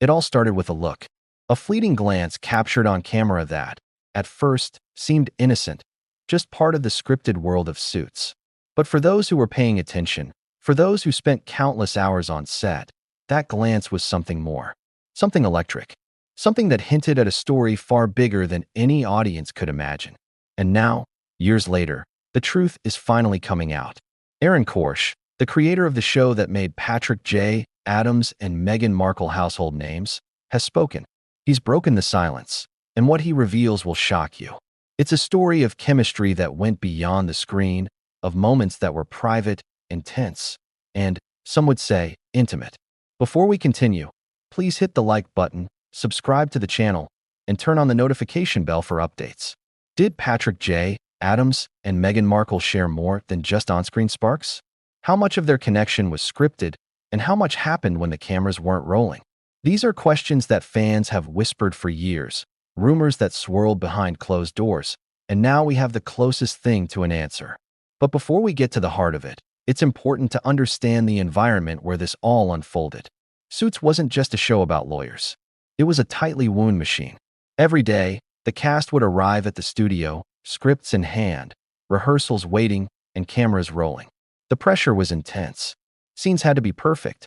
It all started with a look, a fleeting glance captured on camera that, at first, seemed innocent, just part of the scripted world of Suits. But for those who were paying attention, for those who spent countless hours on set, that glance was something more. Something electric. Something that hinted at a story far bigger than any audience could imagine. And now, years later, the truth is finally coming out. Aaron Korsh, the creator of the show that made Patrick J. Adams and Meghan Markle household names, has spoken. He's broken the silence, and what he reveals will shock you. It's a story of chemistry that went beyond the screen, of moments that were private, intense, and, some would say, intimate. Before we continue, please hit the like button, subscribe to the channel, and turn on the notification bell for updates. Did Patrick J. Adams and Meghan Markle share more than just on-screen sparks? How much of their connection was scripted, and how much happened when the cameras weren't rolling? These are questions that fans have whispered for years, rumors that swirled behind closed doors, and now we have the closest thing to an answer. But before we get to the heart of it, it's important to understand the environment where this all unfolded. Suits wasn't just a show about lawyers. It was a tightly wound machine. Every day, the cast would arrive at the studio, scripts in hand, rehearsals waiting, and cameras rolling. The pressure was intense. Scenes had to be perfect.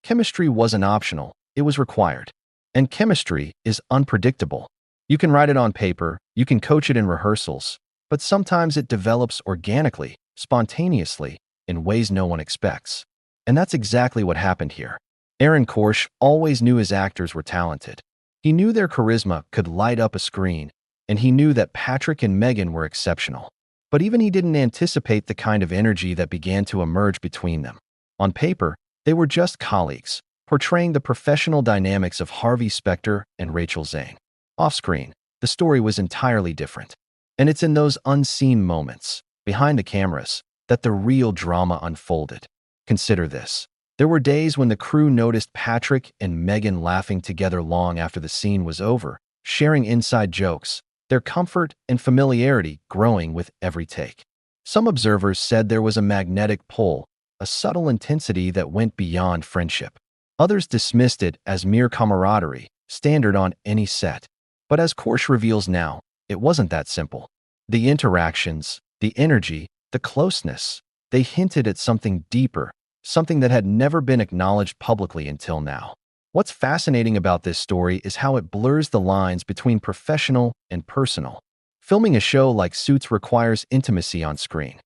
Chemistry wasn't optional, it was required. And chemistry is unpredictable. You can write it on paper, you can coach it in rehearsals, but sometimes it develops organically, spontaneously, in ways no one expects. And that's exactly what happened here. Aaron Korsh always knew his actors were talented. He knew their charisma could light up a screen, and he knew that Patrick and Meghan were exceptional. But even he didn't anticipate the kind of energy that began to emerge between them. On paper, they were just colleagues, portraying the professional dynamics of Harvey Specter and Rachel Zane. Off-screen, the story was entirely different. And it's in those unseen moments, behind the cameras, that the real drama unfolded. Consider this. There were days when the crew noticed Patrick and Meghan laughing together long after the scene was over, sharing inside jokes, their comfort and familiarity growing with every take. Some observers said there was a magnetic pull, a subtle intensity that went beyond friendship. Others dismissed it as mere camaraderie, standard on any set. But as Korsh reveals now, it wasn't that simple. The interactions, the energy, the closeness, they hinted at something deeper, something that had never been acknowledged publicly until now. What's fascinating about this story is how it blurs the lines between professional and personal. Filming a show like Suits requires intimacy on screen.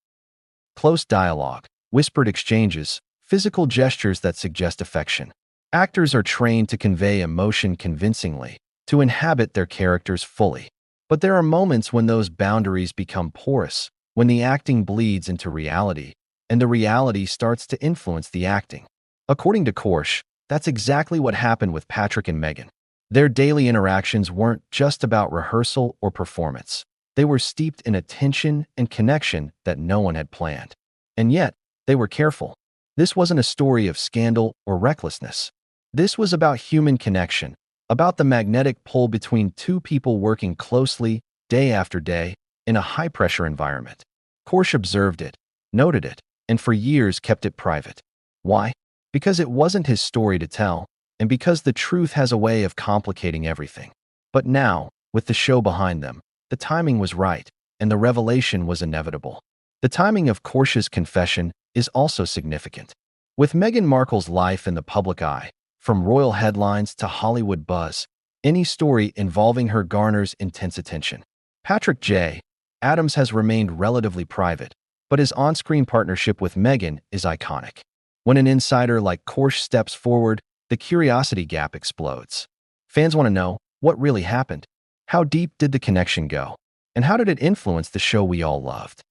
Close dialogue, whispered exchanges, physical gestures that suggest affection. Actors are trained to convey emotion convincingly, to inhabit their characters fully. But there are moments when those boundaries become porous, when the acting bleeds into reality, and the reality starts to influence the acting. According to Korsh, that's exactly what happened with Patrick and Meghan. Their daily interactions weren't just about rehearsal or performance. They were steeped in a tension and connection that no one had planned. And yet, they were careful. This wasn't a story of scandal or recklessness. This was about human connection, about the magnetic pull between two people working closely, day after day, in a high-pressure environment. Korsh observed it, noted it, and for years kept it private. Why? Because it wasn't his story to tell, and because the truth has a way of complicating everything. But now, with the show behind them, the timing was right, and the revelation was inevitable. The timing of Korsh's confession is also significant. With Meghan Markle's life in the public eye, from royal headlines to Hollywood buzz, any story involving her garners intense attention. Patrick J. Adams has remained relatively private, but his on-screen partnership with Meghan is iconic. When an insider like Korsh steps forward, the curiosity gap explodes. Fans want to know what really happened. How deep did the connection go? And how did it influence the show we all loved?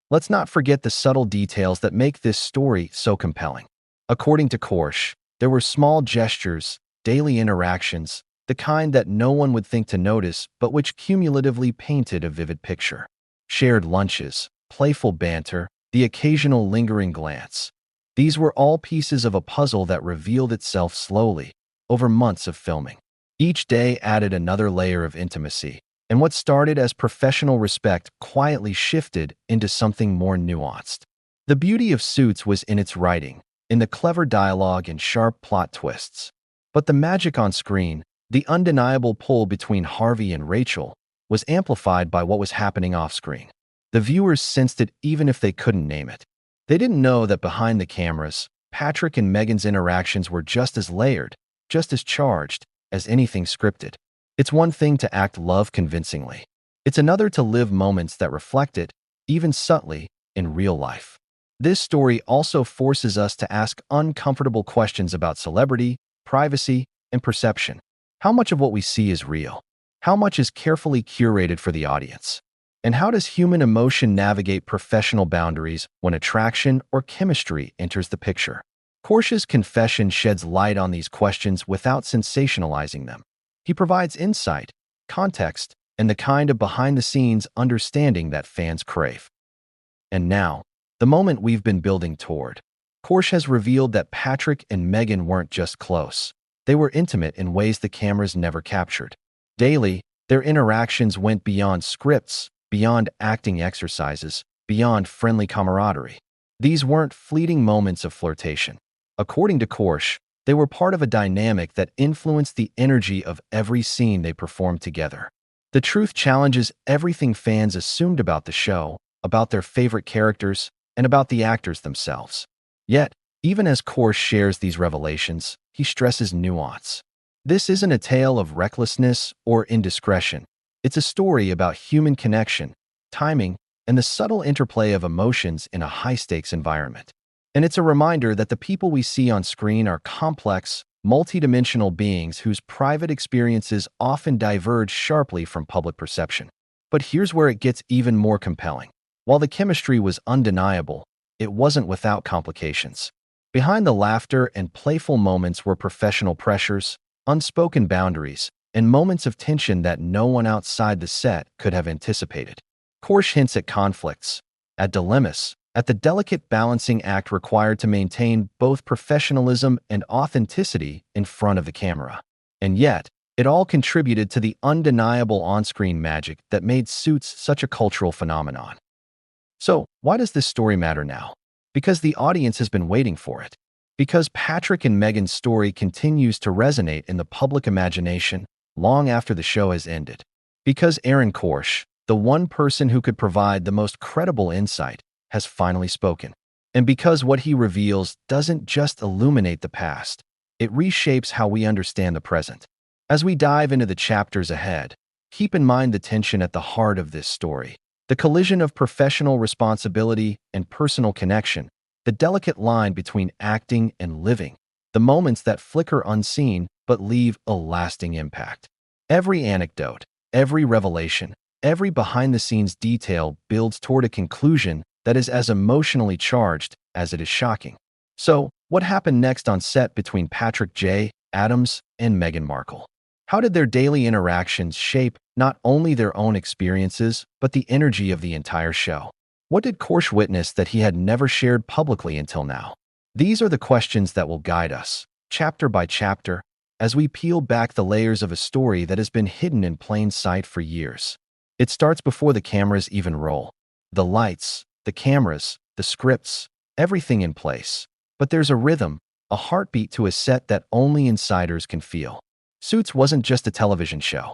Let's not forget the subtle details that make this story so compelling. According to Korsh, there were small gestures, daily interactions, the kind that no one would think to notice, but which cumulatively painted a vivid picture. Shared lunches, playful banter, the occasional lingering glance. These were all pieces of a puzzle that revealed itself slowly, over months of filming. Each day added another layer of intimacy, and what started as professional respect quietly shifted into something more nuanced. The beauty of Suits was in its writing, in the clever dialogue and sharp plot twists. But the magic on screen, the undeniable pull between Harvey and Rachel, was amplified by what was happening off-screen. The viewers sensed it even if they couldn't name it. They didn't know that behind the cameras, Patrick and Megan's interactions were just as layered, just as charged, as anything scripted. It's one thing to act love convincingly. It's another to live moments that reflect it, even subtly, in real life. This story also forces us to ask uncomfortable questions about celebrity, privacy, and perception. How much of what we see is real? How much is carefully curated for the audience? And how does human emotion navigate professional boundaries when attraction or chemistry enters the picture? Korsh's confession sheds light on these questions without sensationalizing them. He provides insight, context, and the kind of behind-the-scenes understanding that fans crave. And now, the moment we've been building toward. Korsh has revealed that Patrick and Megan weren't just close. They were intimate in ways the cameras never captured. Daily, their interactions went beyond scripts, beyond acting exercises, beyond friendly camaraderie. These weren't fleeting moments of flirtation. According to Korsh, they were part of a dynamic that influenced the energy of every scene they performed together. The truth challenges everything fans assumed about the show, about their favorite characters, and about the actors themselves. Yet, even as Korsh shares these revelations, he stresses nuance. This isn't a tale of recklessness or indiscretion. It's a story about human connection, timing, and the subtle interplay of emotions in a high-stakes environment. And it's a reminder that the people we see on screen are complex, multidimensional beings whose private experiences often diverge sharply from public perception. But here's where it gets even more compelling. While the chemistry was undeniable, it wasn't without complications. Behind the laughter and playful moments were professional pressures, unspoken boundaries, and moments of tension that no one outside the set could have anticipated. Korsh hints at conflicts, at dilemmas, at the delicate balancing act required to maintain both professionalism and authenticity in front of the camera. And yet, it all contributed to the undeniable on-screen magic that made Suits such a cultural phenomenon. So, why does this story matter now? Because the audience has been waiting for it. Because Patrick and Megan's story continues to resonate in the public imagination long after the show has ended. Because Aaron Korsh, the one person who could provide the most credible insight, has finally spoken. And because what he reveals doesn't just illuminate the past, it reshapes how we understand the present. As we dive into the chapters ahead, keep in mind the tension at the heart of this story. The collision of professional responsibility and personal connection, the delicate line between acting and living, the moments that flicker unseen but leave a lasting impact. Every anecdote, every revelation, every behind-the-scenes detail builds toward a conclusion that is as emotionally charged as it is shocking. So, what happened next on set between Patrick J. Adams and Meghan Markle? How did their daily interactions shape not only their own experiences, but the energy of the entire show? What did Korsh witness that he had never shared publicly until now? These are the questions that will guide us, chapter by chapter, as we peel back the layers of a story that has been hidden in plain sight for years. It starts before the cameras even roll. The lights, the cameras, the scripts, everything in place. But there's a rhythm, a heartbeat to a set that only insiders can feel. Suits wasn't just a television show.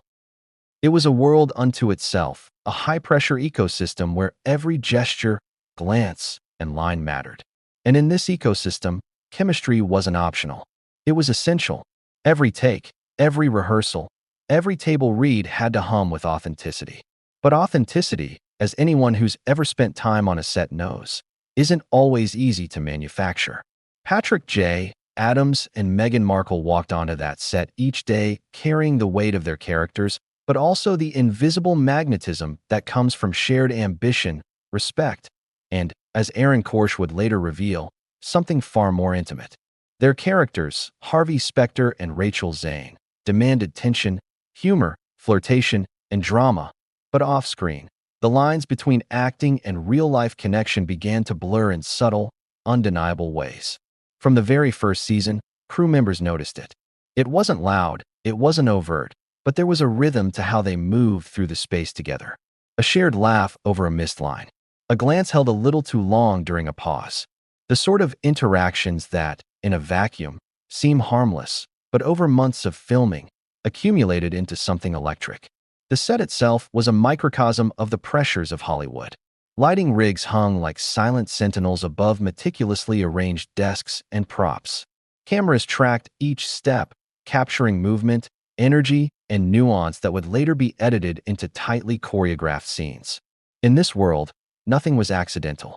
It was a world unto itself, a high-pressure ecosystem where every gesture, glance, and line mattered. And in this ecosystem, chemistry wasn't optional. It was essential. Every take, every rehearsal, every table read had to hum with authenticity. But authenticity, as anyone who's ever spent time on a set knows, isn't always easy to manufacture. Patrick J. Adams and Meghan Markle walked onto that set each day carrying the weight of their characters, but also the invisible magnetism that comes from shared ambition, respect, and, as Aaron Korsh would later reveal, something far more intimate. Their characters, Harvey Specter and Rachel Zane, demanded tension, humor, flirtation, and drama, but off-screen, the lines between acting and real-life connection began to blur in subtle, undeniable ways. From the very first season, crew members noticed it. It wasn't loud, it wasn't overt, but there was a rhythm to how they moved through the space together. A shared laugh over a missed line. A glance held a little too long during a pause. The sort of interactions that, in a vacuum, seem harmless, but over months of filming, accumulated into something electric. The set itself was a microcosm of the pressures of Hollywood. Lighting rigs hung like silent sentinels above meticulously arranged desks and props. Cameras tracked each step, capturing movement, energy, and nuance that would later be edited into tightly choreographed scenes. In this world, nothing was accidental.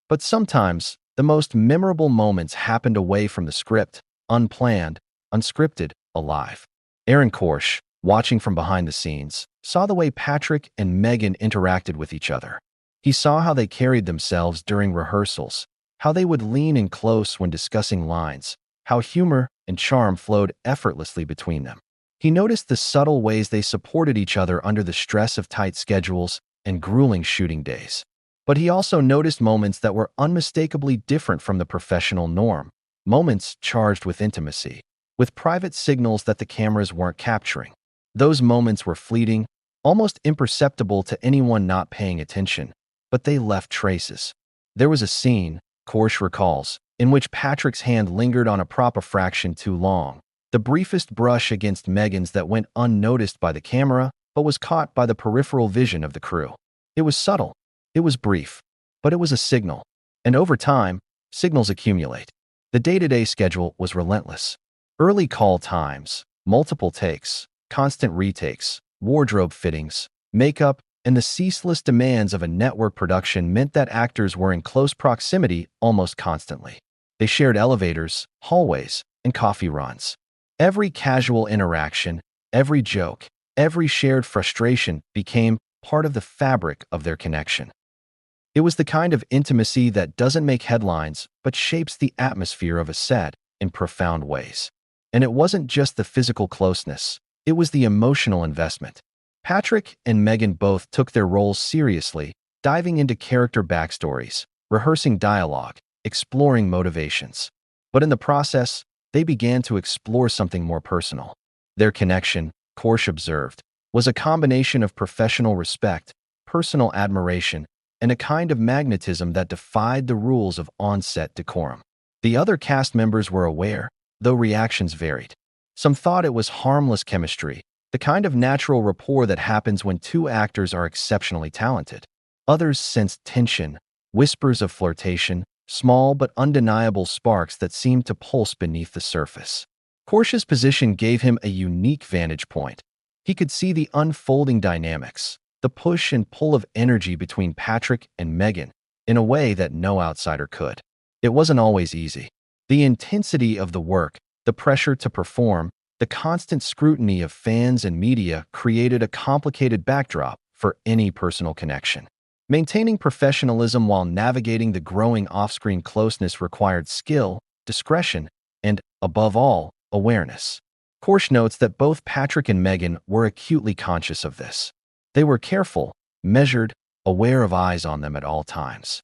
But sometimes, the most memorable moments happened away from the script, unplanned, unscripted, alive. Aaron Korsh, watching from behind the scenes, saw the way Patrick and Megan interacted with each other. He saw how they carried themselves during rehearsals, how they would lean in close when discussing lines, how humor and charm flowed effortlessly between them. He noticed the subtle ways they supported each other under the stress of tight schedules and grueling shooting days. But he also noticed moments that were unmistakably different from the professional norm, moments charged with intimacy, with private signals that the cameras weren't capturing. Those moments were fleeting, almost imperceptible to anyone not paying attention, but they left traces. There was a scene, Korsh recalls, in which Patrick's hand lingered on a prop a fraction too long, the briefest brush against Megan's that went unnoticed by the camera, but was caught by the peripheral vision of the crew. It was subtle, it was brief, but it was a signal. And over time, signals accumulate. The day-to-day schedule was relentless. Early call times, multiple takes, constant retakes, wardrobe fittings, makeup, and the ceaseless demands of a network production meant that actors were in close proximity almost constantly. They shared elevators, hallways, and coffee runs. Every casual interaction, every joke, every shared frustration became part of the fabric of their connection. It was the kind of intimacy that doesn't make headlines but shapes the atmosphere of a set in profound ways. And it wasn't just the physical closeness, it was the emotional investment. Patrick and Megan both took their roles seriously, diving into character backstories, rehearsing dialogue, exploring motivations. But in the process, they began to explore something more personal. Their connection, Korsh observed, was a combination of professional respect, personal admiration, and a kind of magnetism that defied the rules of on-set decorum. The other cast members were aware, though reactions varied. Some thought it was harmless chemistry, the kind of natural rapport that happens when two actors are exceptionally talented. Others sensed tension, whispers of flirtation, small but undeniable sparks that seemed to pulse beneath the surface. Korsh's position gave him a unique vantage point. He could see the unfolding dynamics, the push and pull of energy between Patrick and Megan, in a way that no outsider could. It wasn't always easy. The intensity of the work, the pressure to perform, the constant scrutiny of fans and media created a complicated backdrop for any personal connection. Maintaining professionalism while navigating the growing off-screen closeness required skill, discretion, and, above all, awareness. Korsh notes that both Patrick and Megan were acutely conscious of this. They were careful, measured, aware of eyes on them at all times.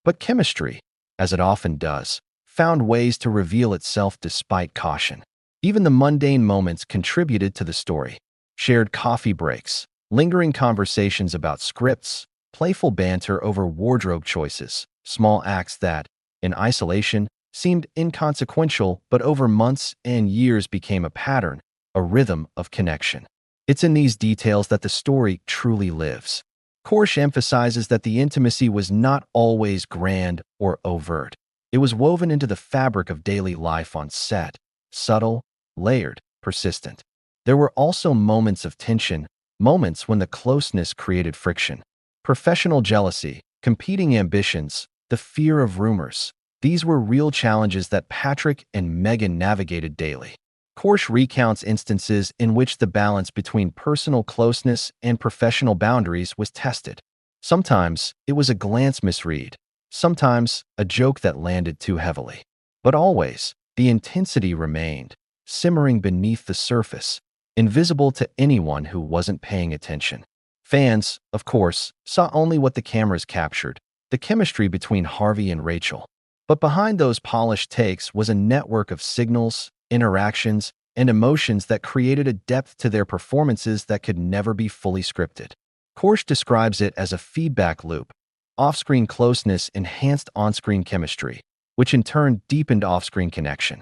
But chemistry, as it often does, found ways to reveal itself despite caution. Even the mundane moments contributed to the story. Shared coffee breaks, lingering conversations about scripts, playful banter over wardrobe choices, small acts that, in isolation, seemed inconsequential but over months and years became a pattern, a rhythm of connection. It's in these details that the story truly lives. Korsh emphasizes that the intimacy was not always grand or overt. It was woven into the fabric of daily life on set, subtle, layered, persistent. There were also moments of tension, moments when the closeness created friction. Professional jealousy, competing ambitions, the fear of rumors. These were real challenges that Patrick and Megan navigated daily. Korsh recounts instances in which the balance between personal closeness and professional boundaries was tested. Sometimes it was a glance misread, sometimes a joke that landed too heavily. But always, the intensity remained, simmering beneath the surface, invisible to anyone who wasn't paying attention. Fans, of course, saw only what the cameras captured, the chemistry between Harvey and Rachel. But behind those polished takes was a network of signals, interactions, and emotions that created a depth to their performances that could never be fully scripted. Korsh describes it as a feedback loop. Off-screen closeness enhanced on-screen chemistry, which in turn deepened off-screen connection.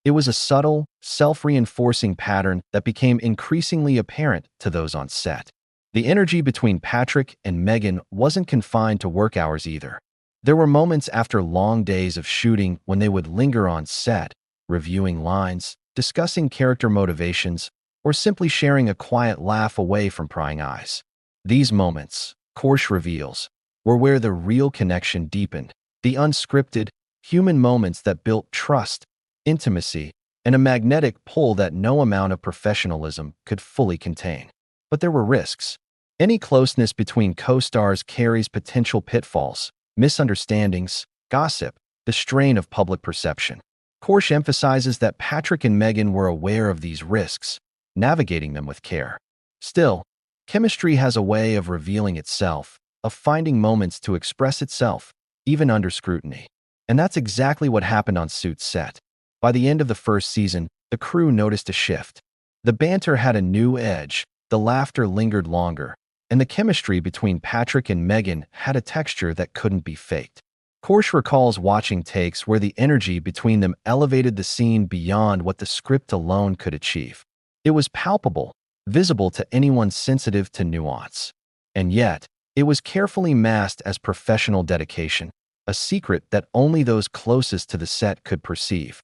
It was a subtle, self-reinforcing pattern that became increasingly apparent to those on set. The energy between Patrick and Megan wasn't confined to work hours either. There were moments after long days of shooting when they would linger on set, reviewing lines, discussing character motivations, or simply sharing a quiet laugh away from prying eyes. These moments, Korsh reveals, were where the real connection deepened, the unscripted, human moments that built trust, intimacy, and a magnetic pull that no amount of professionalism could fully contain. But there were risks. Any closeness between co-stars carries potential pitfalls, misunderstandings, gossip, the strain of public perception. Korsh emphasizes that Patrick and Megan were aware of these risks, navigating them with care. Still, chemistry has a way of revealing itself, of finding moments to express itself, even under scrutiny. And that's exactly what happened on Suits set. By the end of the first season, the crew noticed a shift. The banter had a new edge, the laughter lingered longer, and the chemistry between Patrick and Megan had a texture that couldn't be faked. Korsh recalls watching takes where the energy between them elevated the scene beyond what the script alone could achieve. It was palpable, visible to anyone sensitive to nuance. And yet, it was carefully masked as professional dedication, a secret that only those closest to the set could perceive.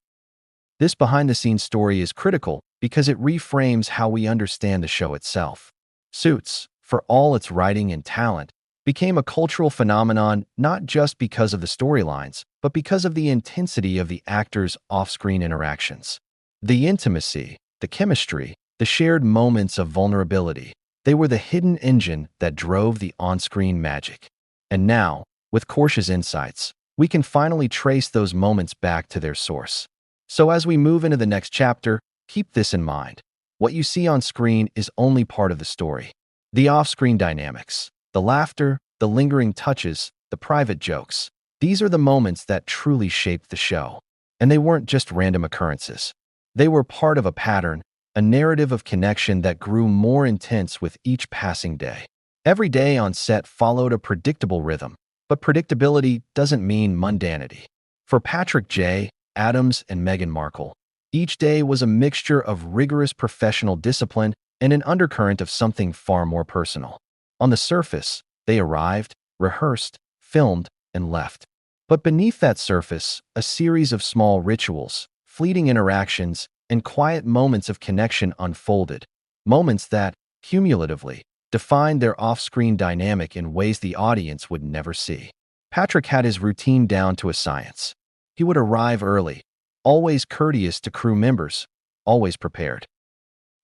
This behind-the-scenes story is critical because it reframes how we understand the show itself. Suits, for all its writing and talent, became a cultural phenomenon not just because of the storylines, but because of the intensity of the actors' off-screen interactions. The intimacy, the chemistry, the shared moments of vulnerability, they were the hidden engine that drove the on-screen magic. And now, with Korsh's insights, we can finally trace those moments back to their source. So as we move into the next chapter, keep this in mind. What you see on screen is only part of the story. The off-screen dynamics, the laughter, the lingering touches, the private jokes, these are the moments that truly shaped the show. And they weren't just random occurrences. They were part of a pattern, a narrative of connection that grew more intense with each passing day. Every day on set followed a predictable rhythm, but predictability doesn't mean mundanity. For Patrick J. Adams and Meghan Markle, each day was a mixture of rigorous professional discipline and an undercurrent of something far more personal. On the surface, they arrived, rehearsed, filmed, and left. But beneath that surface, a series of small rituals, fleeting interactions, and quiet moments of connection unfolded, moments that, cumulatively, defined their off-screen dynamic in ways the audience would never see. Patrick had his routine down to a science. He would arrive early, always courteous to crew members, always prepared.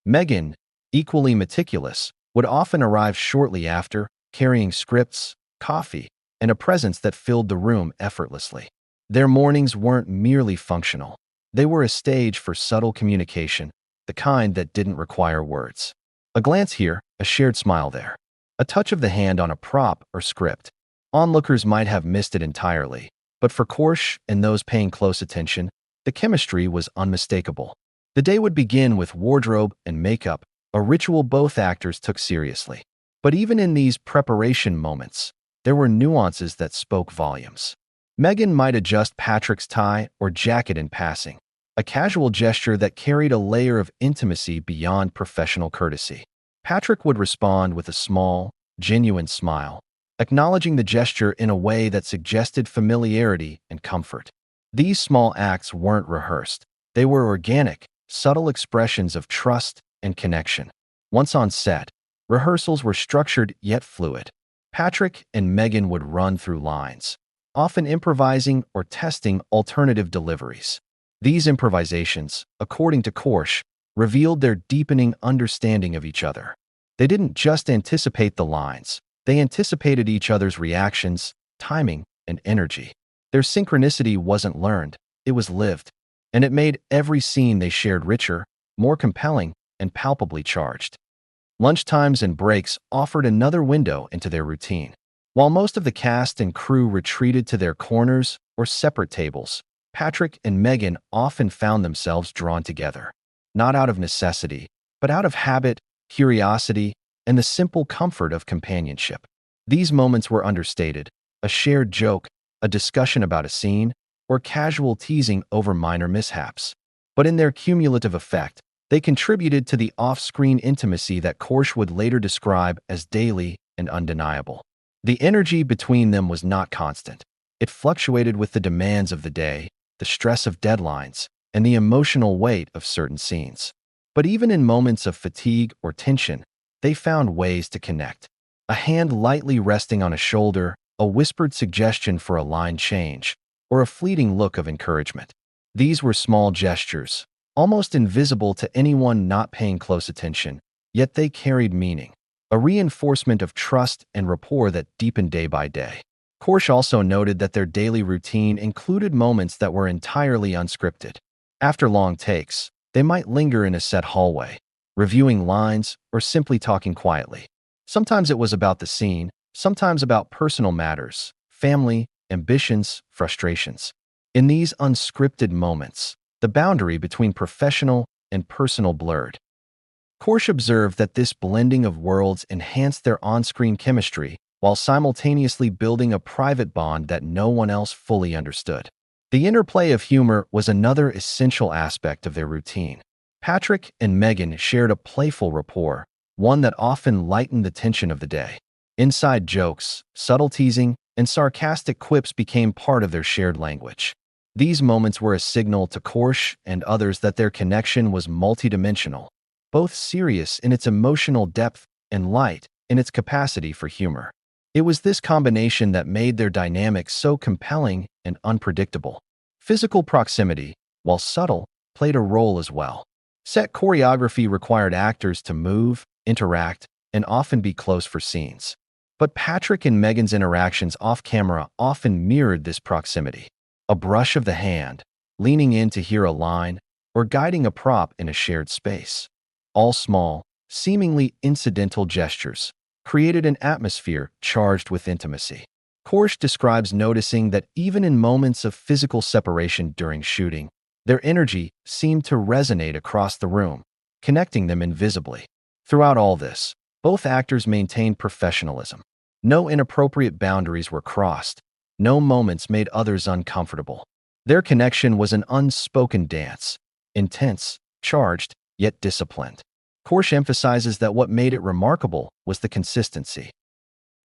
Megan, equally meticulous, would often arrive shortly after, carrying scripts, coffee, and a presence that filled the room effortlessly. Their mornings weren't merely functional. They were a stage for subtle communication, the kind that didn't require words. A glance here, a shared smile there. A touch of the hand on a prop or script. Onlookers might have missed it entirely, but for Korsh and those paying close attention, the chemistry was unmistakable. The day would begin with wardrobe and makeup, a ritual both actors took seriously. But even in these preparation moments, there were nuances that spoke volumes. Megan might adjust Patrick's tie or jacket in passing, a casual gesture that carried a layer of intimacy beyond professional courtesy. Patrick would respond with a small, genuine smile, acknowledging the gesture in a way that suggested familiarity and comfort. These small acts weren't rehearsed. They were organic, subtle expressions of trust and connection. Once on set, rehearsals were structured yet fluid. Patrick and Megan would run through lines, often improvising or testing alternative deliveries. These improvisations, according to Korsh, revealed their deepening understanding of each other. They didn't just anticipate the lines, they anticipated each other's reactions, timing, and energy. Their synchronicity wasn't learned, it was lived, and it made every scene they shared richer, more compelling, and palpably charged. Lunchtimes and breaks offered another window into their routine. While most of the cast and crew retreated to their corners or separate tables, Patrick and Megan often found themselves drawn together, not out of necessity, but out of habit, curiosity, and the simple comfort of companionship. These moments were understated, a shared joke, a discussion about a scene, or casual teasing over minor mishaps. but in their cumulative effect, they contributed to the off-screen intimacy that Korsh would later describe as daily and undeniable. The energy between them was not constant. It fluctuated with the demands of the day, the stress of deadlines, and the emotional weight of certain scenes. But even in moments of fatigue or tension, they found ways to connect. A hand lightly resting on a shoulder, a whispered suggestion for a line change, or a fleeting look of encouragement. These were small gestures, almost invisible to anyone not paying close attention, yet they carried meaning, a reinforcement of trust and rapport that deepened day by day. Korsh also noted that their daily routine included moments that were entirely unscripted. After long takes, they might linger in a set hallway, reviewing lines or simply talking quietly. Sometimes it was about the scene, sometimes about personal matters, family, ambitions, frustrations. In these unscripted moments, the boundary between professional and personal blurred. Korsh observed that this blending of worlds enhanced their on-screen chemistry while simultaneously building a private bond that no one else fully understood. The interplay of humor was another essential aspect of their routine. Patrick and Megan shared a playful rapport, one that often lightened the tension of the day. Inside jokes, subtle teasing, and sarcastic quips became part of their shared language. These moments were a signal to Korsh and others that their connection was multidimensional, both serious in its emotional depth and light in its capacity for humor. It was this combination that made their dynamic so compelling and unpredictable. Physical proximity, while subtle, played a role as well. Set choreography required actors to move, interact, and often be close for scenes. But Patrick and Megan's interactions off-camera often mirrored this proximity. A brush of the hand, leaning in to hear a line, or guiding a prop in a shared space. All small, seemingly incidental gestures created an atmosphere charged with intimacy. Korsh describes noticing that even in moments of physical separation during shooting, their energy seemed to resonate across the room, connecting them invisibly. Throughout all this, both actors maintained professionalism. No inappropriate boundaries were crossed. No moments made others uncomfortable. Their connection was an unspoken dance, intense, charged, yet disciplined. Korsh emphasizes that what made it remarkable was the consistency.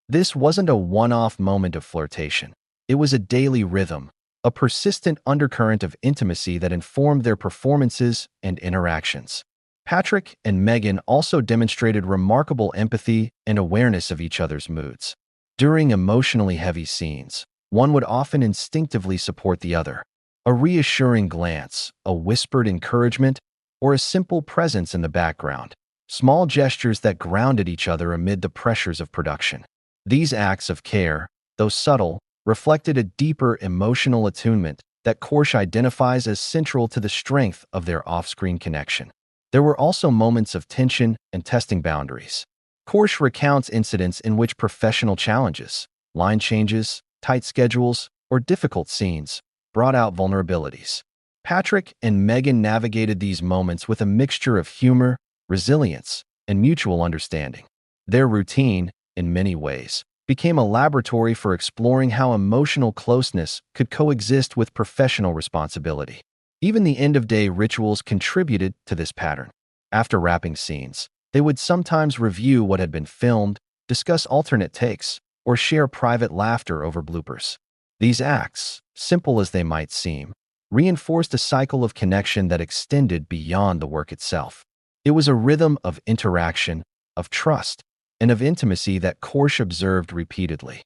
This wasn't a one-off moment of flirtation. It was a daily rhythm, a persistent undercurrent of intimacy that informed their performances and interactions. Patrick and Megan also demonstrated remarkable empathy and awareness of each other's moods. During emotionally heavy scenes, one would often instinctively support the other. A reassuring glance, a whispered encouragement, or a simple presence in the background. Small gestures that grounded each other amid the pressures of production. These acts of care, though subtle, reflected a deeper emotional attunement that Korsh identifies as central to the strength of their off-screen connection. There were also moments of tension and testing boundaries. Korsh recounts incidents in which professional challenges, line changes, tight schedules, or difficult scenes brought out vulnerabilities. Patrick and Megan navigated these moments with a mixture of humor, resilience, and mutual understanding. Their routine, in many ways, became a laboratory for exploring how emotional closeness could coexist with professional responsibility. Even the end-of-day rituals contributed to this pattern. After wrapping scenes, they would sometimes review what had been filmed, discuss alternate takes, or share private laughter over bloopers. These acts, simple as they might seem, reinforced a cycle of connection that extended beyond the work itself. It was a rhythm of interaction, of trust, and of intimacy that Korsh observed repeatedly.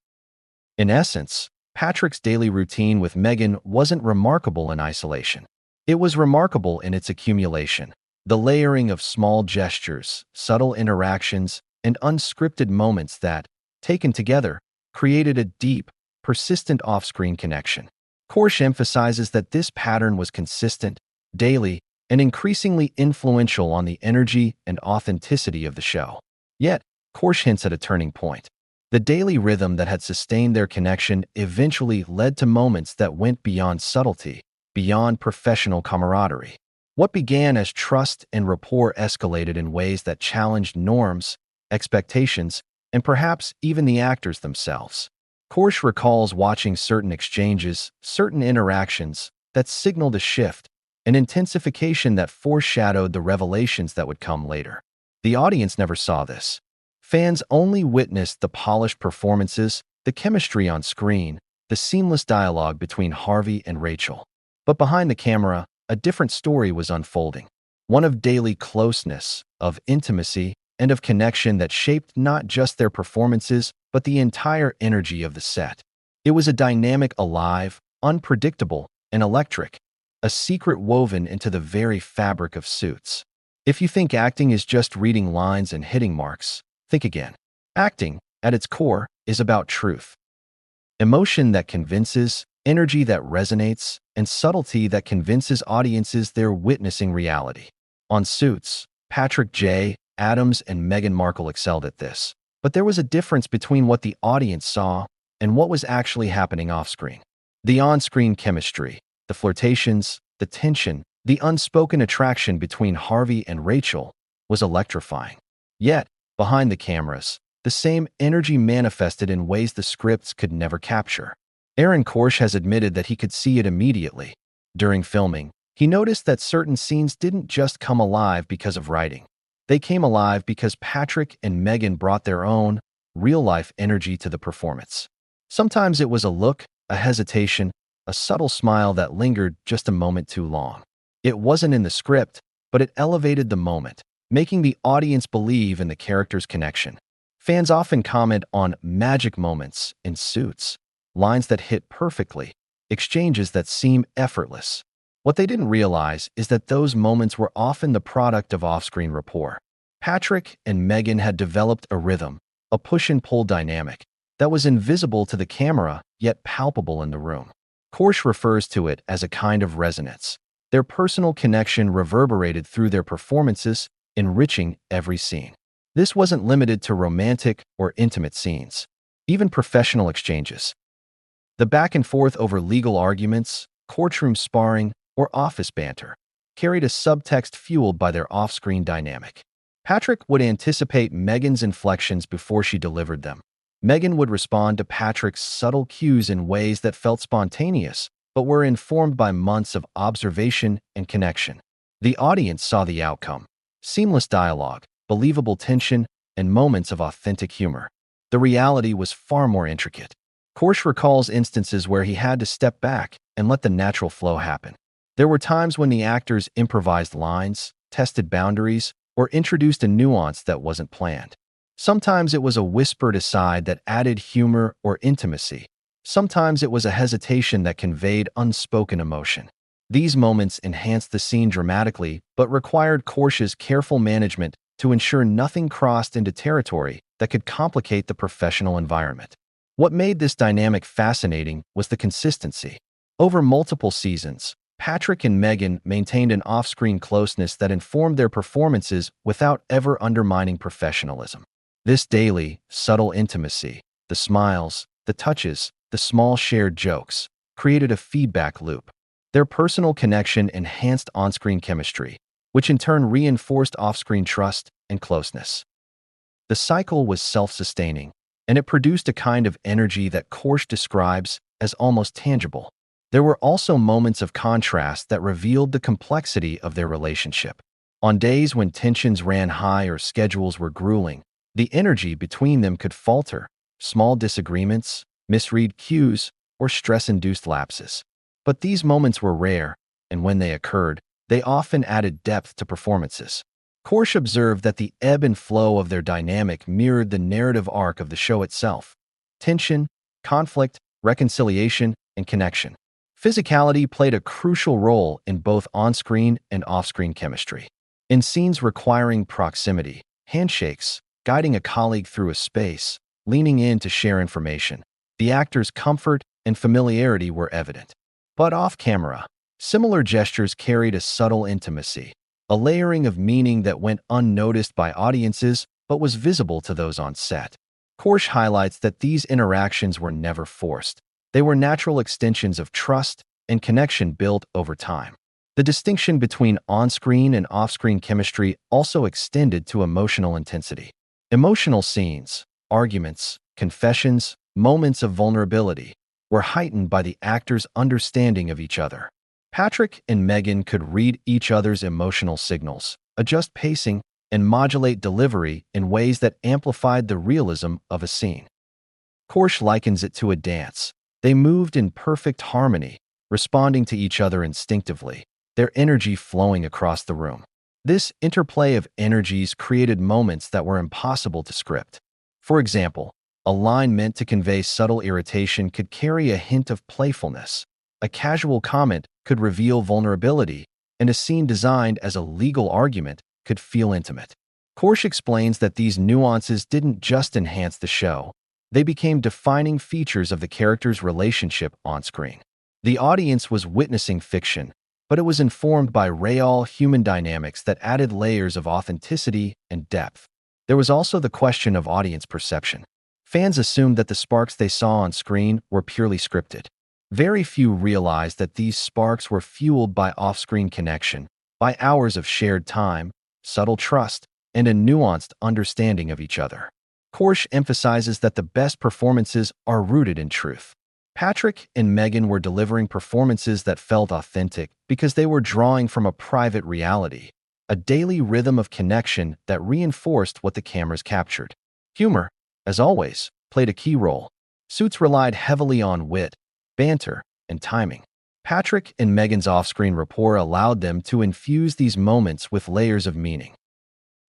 In essence, Patrick's daily routine with Megan wasn't remarkable in isolation. It was remarkable in its accumulation, the layering of small gestures, subtle interactions, and unscripted moments that, taken together, created a deep, persistent off-screen connection. Korsh emphasizes that this pattern was consistent, daily, and increasingly influential on the energy and authenticity of the show. Yet, Korsh hints at a turning point. The daily rhythm that had sustained their connection eventually led to moments that went beyond subtlety, beyond professional camaraderie. What began as trust and rapport escalated in ways that challenged norms, expectations, and perhaps even the actors themselves. Korsh recalls watching certain exchanges, certain interactions, that signaled a shift, an intensification that foreshadowed the revelations that would come later. The audience never saw this. Fans only witnessed the polished performances, the chemistry on screen, the seamless dialogue between Harvey and Rachel. But behind the camera, a different story was unfolding. One of daily closeness, of intimacy, and of connection that shaped not just their performances, but the entire energy of the set. It was a dynamic alive, unpredictable, and electric, a secret woven into the very fabric of Suits. If you think acting is just reading lines and hitting marks, think again. Acting, at its core, is about truth. Emotion that convinces, energy that resonates, and subtlety that convinces audiences they're witnessing reality. On Suits, Patrick J. Adams and Meghan Markle excelled at this. But there was a difference between what the audience saw and what was actually happening off-screen. The on-screen chemistry, the flirtations, the tension, the unspoken attraction between Harvey and Rachel was electrifying. Yet, behind the cameras, the same energy manifested in ways the scripts could never capture. Aaron Korsh has admitted that he could see it immediately. During filming, he noticed that certain scenes didn't just come alive because of writing. They came alive because Patrick and Meghan brought their own, real-life energy to the performance. Sometimes it was a look, a hesitation, a subtle smile that lingered just a moment too long. It wasn't in the script, but it elevated the moment, making the audience believe in the character's connection. Fans often comment on magic moments in Suits, lines that hit perfectly, exchanges that seem effortless. What they didn't realize is that those moments were often the product of off-screen rapport. Patrick and Meghan had developed a rhythm, a push-and-pull dynamic, that was invisible to the camera, yet palpable in the room. Korsh refers to it as a kind of resonance. Their personal connection reverberated through their performances, enriching every scene. This wasn't limited to romantic or intimate scenes, even professional exchanges. The back and forth over legal arguments, courtroom sparring, or office banter carried a subtext fueled by their off-screen dynamic. Patrick would anticipate Meghan's inflections before she delivered them. Meghan would respond to Patrick's subtle cues in ways that felt spontaneous, but were informed by months of observation and connection. The audience saw the outcome: seamless dialogue, believable tension, and moments of authentic humor. The reality was far more intricate. Korsh recalls instances where he had to step back and let the natural flow happen. There were times when the actors improvised lines, tested boundaries, or introduced a nuance that wasn't planned. Sometimes it was a whispered aside that added humor or intimacy. Sometimes it was a hesitation that conveyed unspoken emotion. These moments enhanced the scene dramatically, but required Korsh's careful management to ensure nothing crossed into territory that could complicate the professional environment. What made this dynamic fascinating was the consistency. Over multiple seasons, Patrick and Meghan maintained an off-screen closeness that informed their performances without ever undermining professionalism. This daily, subtle intimacy, the smiles, the touches, the small shared jokes, created a feedback loop. Their personal connection enhanced on-screen chemistry, which in turn reinforced off-screen trust and closeness. The cycle was self-sustaining, and it produced a kind of energy that Korsh describes as almost tangible. There were also moments of contrast that revealed the complexity of their relationship. On days when tensions ran high or schedules were grueling, the energy between them could falter. Small disagreements, misread cues, or stress-induced lapses. But these moments were rare, and when they occurred, they often added depth to performances. Korsh observed that the ebb and flow of their dynamic mirrored the narrative arc of the show itself: tension, conflict, reconciliation, and connection. Physicality played a crucial role in both on-screen and off-screen chemistry. In scenes requiring proximity, handshakes, guiding a colleague through a space, leaning in to share information, the actor's comfort and familiarity were evident. But off-camera, similar gestures carried a subtle intimacy, a layering of meaning that went unnoticed by audiences but was visible to those on set. Korsh highlights that these interactions were never forced. They were natural extensions of trust and connection built over time. The distinction between on-screen and off-screen chemistry also extended to emotional intensity. Emotional scenes, arguments, confessions, moments of vulnerability were heightened by the actors' understanding of each other. Patrick and Megan could read each other's emotional signals, adjust pacing, and modulate delivery in ways that amplified the realism of a scene. Korsh likens it to a dance. They moved in perfect harmony, responding to each other instinctively, their energy flowing across the room. This interplay of energies created moments that were impossible to script. For example, a line meant to convey subtle irritation could carry a hint of playfulness. A casual comment could reveal vulnerability, and a scene designed as a legal argument could feel intimate. Korsh explains that these nuances didn't just enhance the show, they became defining features of the characters' relationship on screen. The audience was witnessing fiction, but it was informed by real human dynamics that added layers of authenticity and depth. There was also the question of audience perception. Fans assumed that the sparks they saw on screen were purely scripted. Very few realized that these sparks were fueled by off-screen connection, by hours of shared time, subtle trust, and a nuanced understanding of each other. Korsh emphasizes that the best performances are rooted in truth. Patrick and Megan were delivering performances that felt authentic because they were drawing from a private reality, a daily rhythm of connection that reinforced what the cameras captured. Humor, as always, played a key role. Suits relied heavily on wit, banter, and timing. Patrick and Megan's off-screen rapport allowed them to infuse these moments with layers of meaning.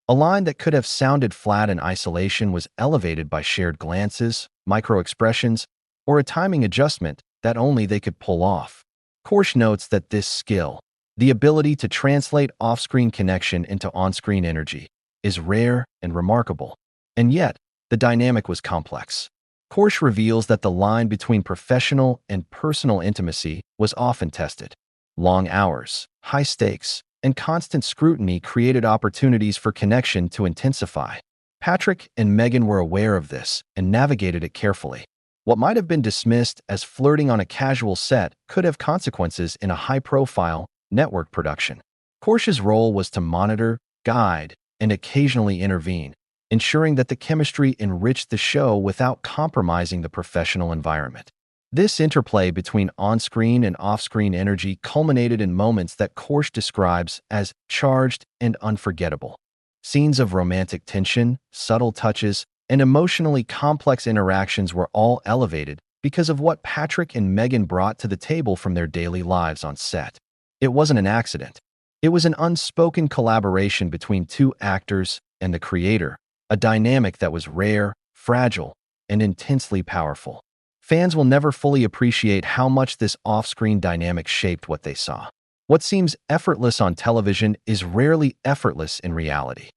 A line that could have sounded flat in isolation was elevated by shared glances, micro-expressions, or a timing adjustment that only they could pull off. Korsh notes that this skill, the ability to translate off-screen connection into on-screen energy, is rare and remarkable. And yet, the dynamic was complex. Korsh reveals that the line between professional and personal intimacy was often tested. Long hours, high stakes, and constant scrutiny created opportunities for connection to intensify. Patrick and Megan were aware of this and navigated it carefully. What might have been dismissed as flirting on a casual set could have consequences in a high-profile, network production. Korsh's role was to monitor, guide, and occasionally intervene, ensuring that the chemistry enriched the show without compromising the professional environment. This interplay between on-screen and off-screen energy culminated in moments that Korsh describes as charged and unforgettable. Scenes of romantic tension, subtle touches, and emotionally complex interactions were all elevated because of what Patrick and Megan brought to the table from their daily lives on set. It wasn't an accident. It was an unspoken collaboration between two actors and the creator, a dynamic that was rare, fragile, and intensely powerful. Fans will never fully appreciate how much this off-screen dynamic shaped what they saw. What seems effortless on television is rarely effortless in reality.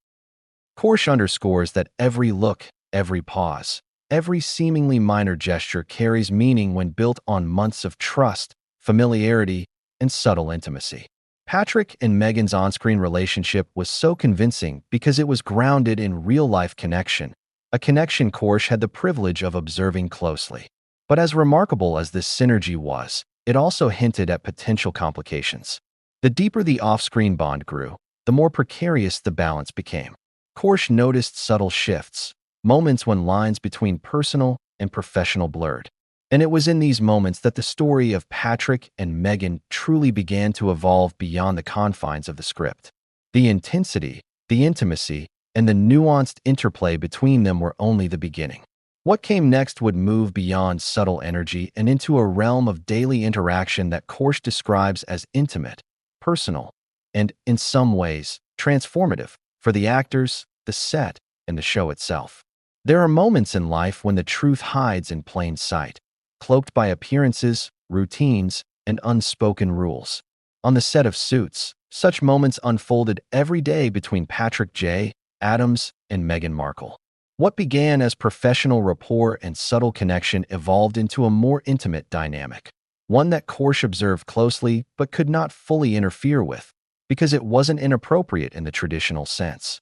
Korsh underscores that every look, every pause, every seemingly minor gesture carries meaning when built on months of trust, familiarity, and subtle intimacy. Patrick and Megan's on-screen relationship was so convincing because it was grounded in real-life connection, a connection Korsh had the privilege of observing closely. But as remarkable as this synergy was, it also hinted at potential complications. The deeper the off-screen bond grew, the more precarious the balance became. Korsh noticed subtle shifts, moments when lines between personal and professional blurred. And it was in these moments that the story of Patrick and Megan truly began to evolve beyond the confines of the script. The intensity, the intimacy, and the nuanced interplay between them were only the beginning. What came next would move beyond subtle energy and into a realm of daily interaction that Korsh describes as intimate, personal, and, in some ways, transformative for the actors, the set, and the show itself. There are moments in life when the truth hides in plain sight, cloaked by appearances, routines, and unspoken rules. On the set of Suits, such moments unfolded every day between Patrick J. Adams and Meghan Markle. What began as professional rapport and subtle connection evolved into a more intimate dynamic, one that Korsh observed closely but could not fully interfere with because it wasn't inappropriate in the traditional sense.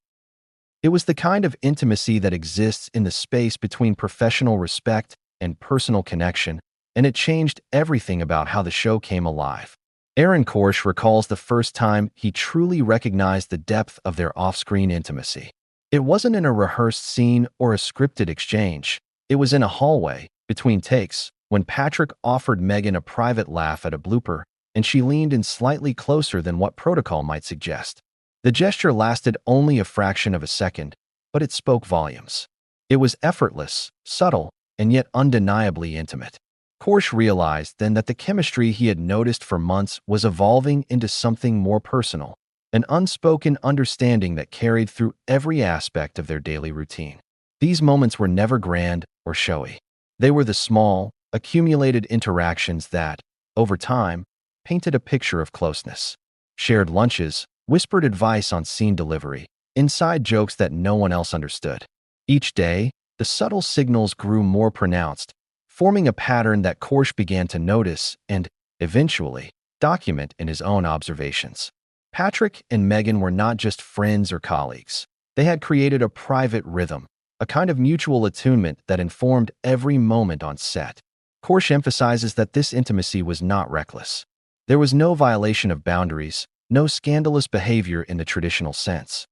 It was the kind of intimacy that exists in the space between professional respect and personal connection, and it changed everything about how the show came alive. Aaron Korsh recalls the first time he truly recognized the depth of their off-screen intimacy. It wasn't in a rehearsed scene or a scripted exchange. It was in a hallway, between takes, when Patrick offered Megan a private laugh at a blooper and she leaned in slightly closer than what protocol might suggest. The gesture lasted only a fraction of a second, but it spoke volumes. It was effortless, subtle, and yet undeniably intimate. Korsh realized then that the chemistry he had noticed for months was evolving into something more personal, an unspoken understanding that carried through every aspect of their daily routine. These moments were never grand or showy. They were the small, accumulated interactions that, over time, painted a picture of closeness. Shared lunches, whispered advice on scene delivery, inside jokes that no one else understood. Each day, the subtle signals grew more pronounced, forming a pattern that Korsh began to notice and, eventually, document in his own observations. Patrick and Megan were not just friends or colleagues. They had created a private rhythm, a kind of mutual attunement that informed every moment on set. Korsh emphasizes that this intimacy was not reckless. There was no violation of boundaries, no scandalous behavior in the traditional sense.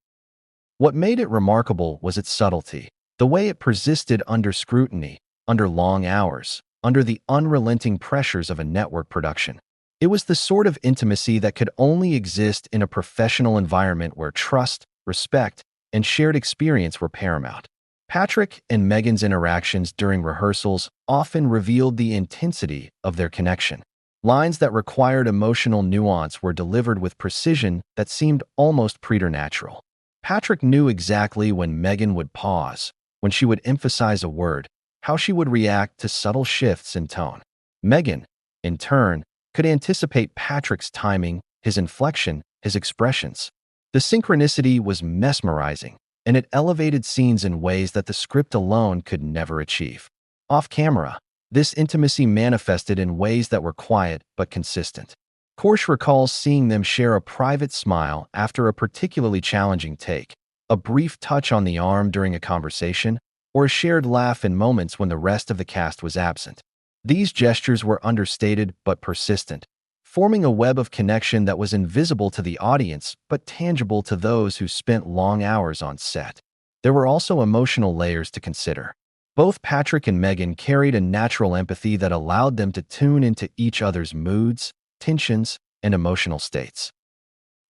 What made it remarkable was its subtlety, the way it persisted under scrutiny, under long hours, under the unrelenting pressures of a network production. It was the sort of intimacy that could only exist in a professional environment where trust, respect, and shared experience were paramount. Patrick and Megan's interactions during rehearsals often revealed the intensity of their connection. Lines that required emotional nuance were delivered with precision that seemed almost preternatural. Patrick knew exactly when Megan would pause, when she would emphasize a word, how she would react to subtle shifts in tone. Megan, in turn, could anticipate Patrick's timing, his inflection, his expressions. The synchronicity was mesmerizing, and it elevated scenes in ways that the script alone could never achieve. Off camera, this intimacy manifested in ways that were quiet but consistent. Korsh recalls seeing them share a private smile after a particularly challenging take, a brief touch on the arm during a conversation, or a shared laugh in moments when the rest of the cast was absent. These gestures were understated but persistent, forming a web of connection that was invisible to the audience but tangible to those who spent long hours on set. There were also emotional layers to consider. Both Patrick and Megan carried a natural empathy that allowed them to tune into each other's moods, tensions, and emotional states.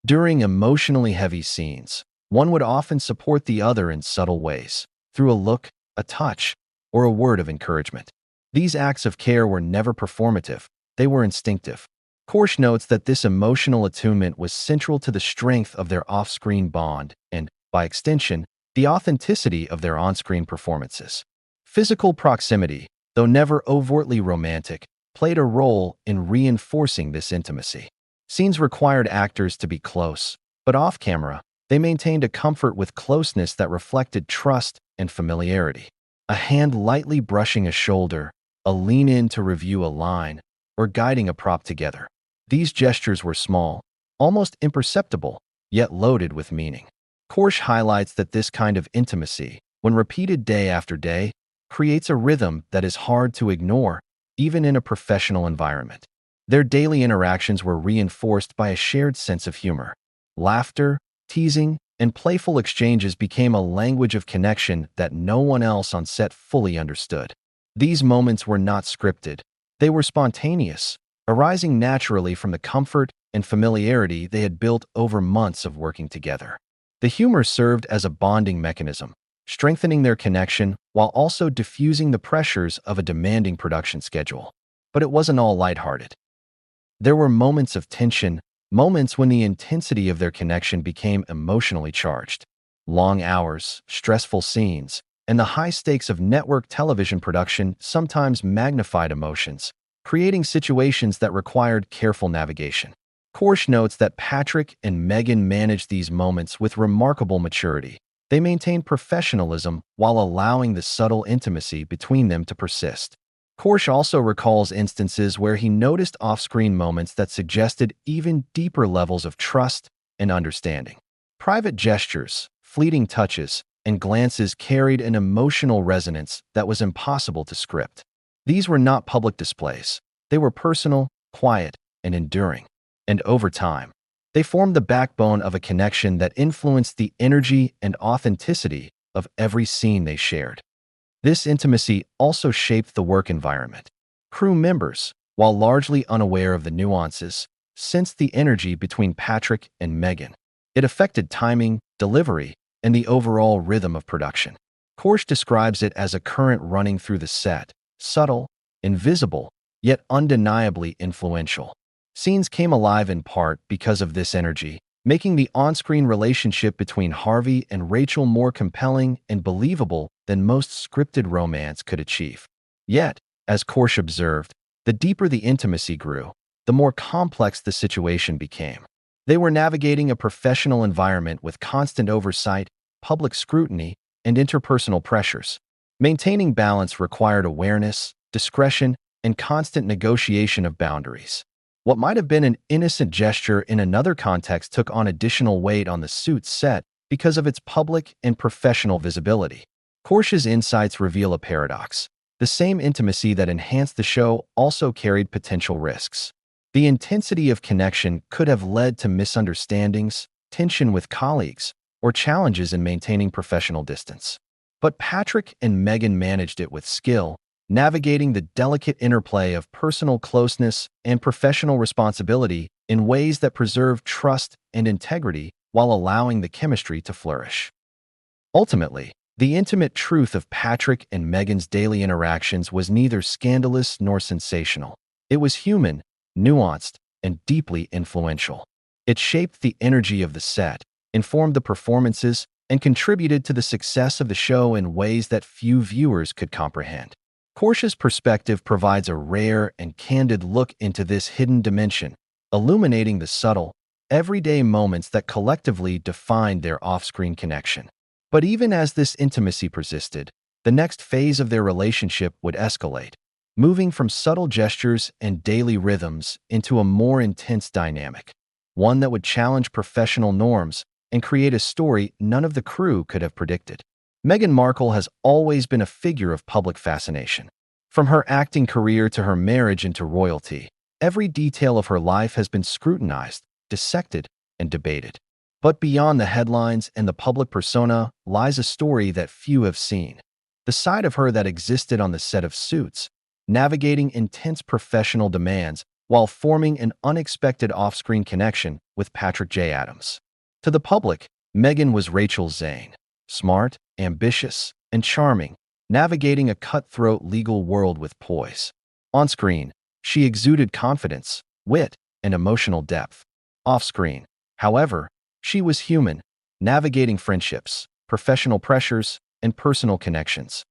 During emotionally heavy scenes, one would often support the other in subtle ways, through a look, a touch, or a word of encouragement. These acts of care were never performative, they were instinctive. Korsh notes that this emotional attunement was central to the strength of their off-screen bond and, by extension, the authenticity of their on-screen performances. Physical proximity, though never overtly romantic, played a role in reinforcing this intimacy. Scenes required actors to be close, but off-camera, they maintained a comfort with closeness that reflected trust and familiarity. A hand lightly brushing a shoulder, a lean-in to review a line, or guiding a prop together. These gestures were small, almost imperceptible, yet loaded with meaning. Korsh highlights that this kind of intimacy, when repeated day after day, creates a rhythm that is hard to ignore, even in a professional environment. Their daily interactions were reinforced by a shared sense of humor. Laughter, teasing, and playful exchanges became a language of connection that no one else on set fully understood. These moments were not scripted. They were spontaneous, arising naturally from the comfort and familiarity they had built over months of working together. The humor served as a bonding mechanism, strengthening their connection while also diffusing the pressures of a demanding production schedule. But it wasn't all lighthearted. There were moments of tension, moments when the intensity of their connection became emotionally charged. Long hours, stressful scenes, and the high stakes of network television production sometimes magnified emotions, creating situations that required careful navigation. Korsh notes that Patrick and Megan managed these moments with remarkable maturity. They maintained professionalism while allowing the subtle intimacy between them to persist. Korsh also recalls instances where he noticed off-screen moments that suggested even deeper levels of trust and understanding. Private gestures, fleeting touches, and glances carried an emotional resonance that was impossible to script. These were not public displays. They were personal, quiet, and enduring. And over time, they formed the backbone of a connection that influenced the energy and authenticity of every scene they shared. This intimacy also shaped the work environment. Crew members, while largely unaware of the nuances, sensed the energy between Patrick and Meghan. It affected timing, delivery, and the overall rhythm of production. Korsh describes it as a current running through the set, subtle, invisible, yet undeniably influential. Scenes came alive in part because of this energy, making the on-screen relationship between Harvey and Rachel more compelling and believable than most scripted romance could achieve. Yet, as Korsh observed, the deeper the intimacy grew, the more complex the situation became. They were navigating a professional environment with constant oversight, public scrutiny, and interpersonal pressures. Maintaining balance required awareness, discretion, and constant negotiation of boundaries. What might have been an innocent gesture in another context took on additional weight on the Suits set because of its public and professional visibility. Korsh's insights reveal a paradox. The same intimacy that enhanced the show also carried potential risks. The intensity of connection could have led to misunderstandings, tension with colleagues, or challenges in maintaining professional distance. But Patrick and Meghan managed it with skill, navigating the delicate interplay of personal closeness and professional responsibility in ways that preserved trust and integrity while allowing the chemistry to flourish. Ultimately, the intimate truth of Patrick and Meghan's daily interactions was neither scandalous nor sensational. It was human, nuanced, and deeply influential. It shaped the energy of the set, informed the performances, and contributed to the success of the show in ways that few viewers could comprehend. Korsh's perspective provides a rare and candid look into this hidden dimension, illuminating the subtle, everyday moments that collectively defined their off-screen connection. But even as this intimacy persisted, the next phase of their relationship would escalate, moving from subtle gestures and daily rhythms into a more intense dynamic, one that would challenge professional norms and create a story none of the crew could have predicted. Meghan Markle has always been a figure of public fascination. From her acting career to her marriage into royalty, every detail of her life has been scrutinized, dissected, and debated. But beyond the headlines and the public persona lies a story that few have seen. The side of her that existed on the set of Suits, navigating intense professional demands while forming an unexpected off-screen connection with Patrick J. Adams. To the public, Meghan was Rachel Zane, smart, ambitious, and charming, navigating a cutthroat legal world with poise. On screen, she exuded confidence, wit, and emotional depth. Off-screen, however, she was human, navigating friendships, professional pressures, and personal connections.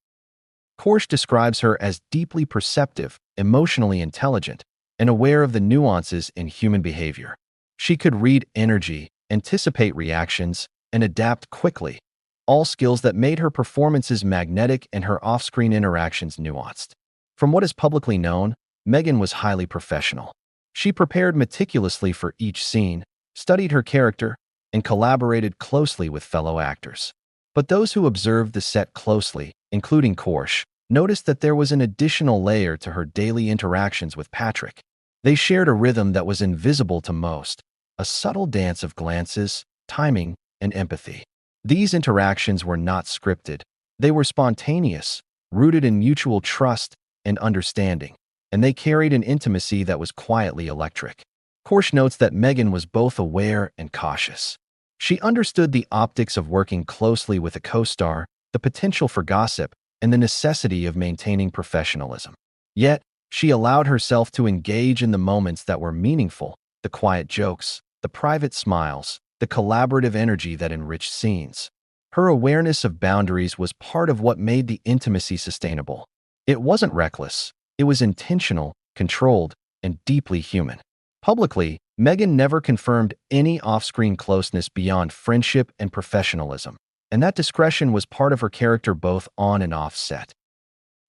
Korsh describes her as deeply perceptive, emotionally intelligent, and aware of the nuances in human behavior. She could read energy, anticipate reactions, and adapt quickly, all skills that made her performances magnetic and her off-screen interactions nuanced. From what is publicly known, Meghan was highly professional. She prepared meticulously for each scene, studied her character, and collaborated closely with fellow actors. But those who observed the set closely, including Korsh, noticed that there was an additional layer to her daily interactions with Patrick. They shared a rhythm that was invisible to most, a subtle dance of glances, timing, and empathy. These interactions were not scripted. They were spontaneous, rooted in mutual trust and understanding, and they carried an intimacy that was quietly electric. Korsh notes that Meghan was both aware and cautious. She understood the optics of working closely with a co-star, the potential for gossip, and the necessity of maintaining professionalism. Yet, she allowed herself to engage in the moments that were meaningful, the quiet jokes, the private smiles, the collaborative energy that enriched scenes. Her awareness of boundaries was part of what made the intimacy sustainable. It wasn't reckless. It was intentional, controlled, and deeply human. Publicly, Meghan never confirmed any off-screen closeness beyond friendship and professionalism, and that discretion was part of her character both on and off set.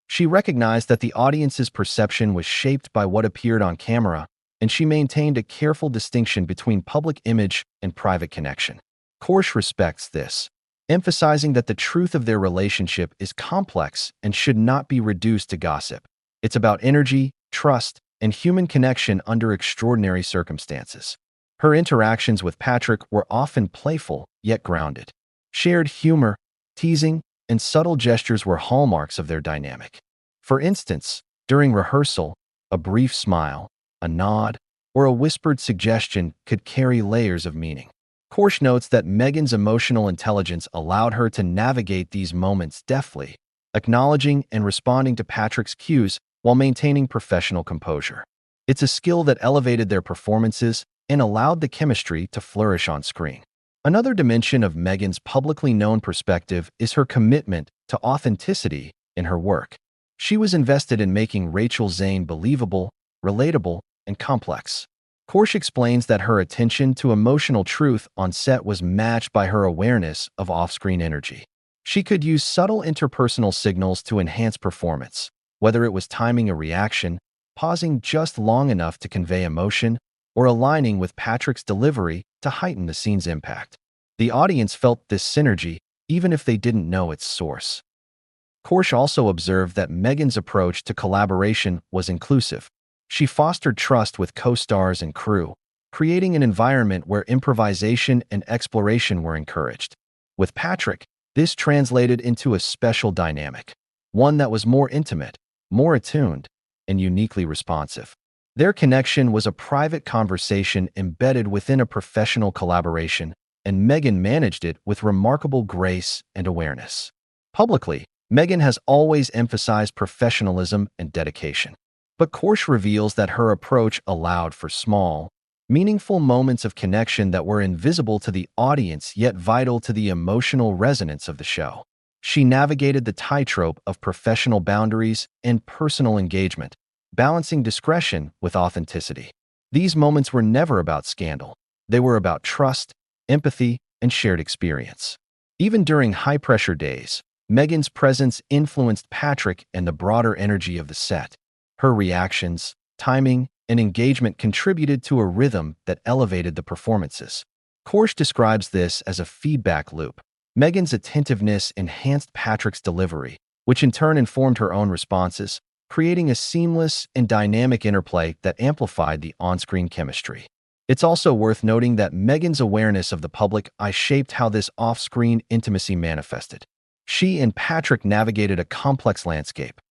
She recognized that the audience's perception was shaped by what appeared on camera, and she maintained a careful distinction between public image and private connection. Korsh respects this, emphasizing that the truth of their relationship is complex and should not be reduced to gossip. It's about energy, trust, and human connection under extraordinary circumstances. Her interactions with Patrick were often playful, yet grounded. Shared humor, teasing, and subtle gestures were hallmarks of their dynamic. For instance, during rehearsal, a brief smile, a nod, or a whispered suggestion could carry layers of meaning. Korsh notes that Megan's emotional intelligence allowed her to navigate these moments deftly, acknowledging and responding to Patrick's cues while maintaining professional composure. It's a skill that elevated their performances and allowed the chemistry to flourish on screen. Another dimension of Megan's publicly known perspective is her commitment to authenticity in her work. She was invested in making Rachel Zane believable, relatable, and complex. Korsh explains that her attention to emotional truth on set was matched by her awareness of off-screen energy. She could use subtle interpersonal signals to enhance performance, whether it was timing a reaction, pausing just long enough to convey emotion, or aligning with Patrick's delivery to heighten the scene's impact. The audience felt this synergy even if they didn't know its source. Korsh also observed that Megan's approach to collaboration was inclusive. She fostered trust with co-stars and crew, creating an environment where improvisation and exploration were encouraged. With Patrick, this translated into a special dynamic, one that was more intimate, more attuned, and uniquely responsive. Their connection was a private conversation embedded within a professional collaboration, and Megan managed it with remarkable grace and awareness. Publicly, Megan has always emphasized professionalism and dedication. But Korsh reveals that her approach allowed for small, meaningful moments of connection that were invisible to the audience yet vital to the emotional resonance of the show. She navigated the tightrope of professional boundaries and personal engagement, balancing discretion with authenticity. These moments were never about scandal. They were about trust, empathy, and shared experience. Even during high-pressure days, Megan's presence influenced Patrick and the broader energy of the set. Her reactions, timing, and engagement contributed to a rhythm that elevated the performances. Korsh describes this as a feedback loop. Megan's attentiveness enhanced Patrick's delivery, which in turn informed her own responses, creating a seamless and dynamic interplay that amplified the on-screen chemistry. It's also worth noting that Megan's awareness of the public eye shaped how this off-screen intimacy manifested. She and Patrick navigated a complex landscape,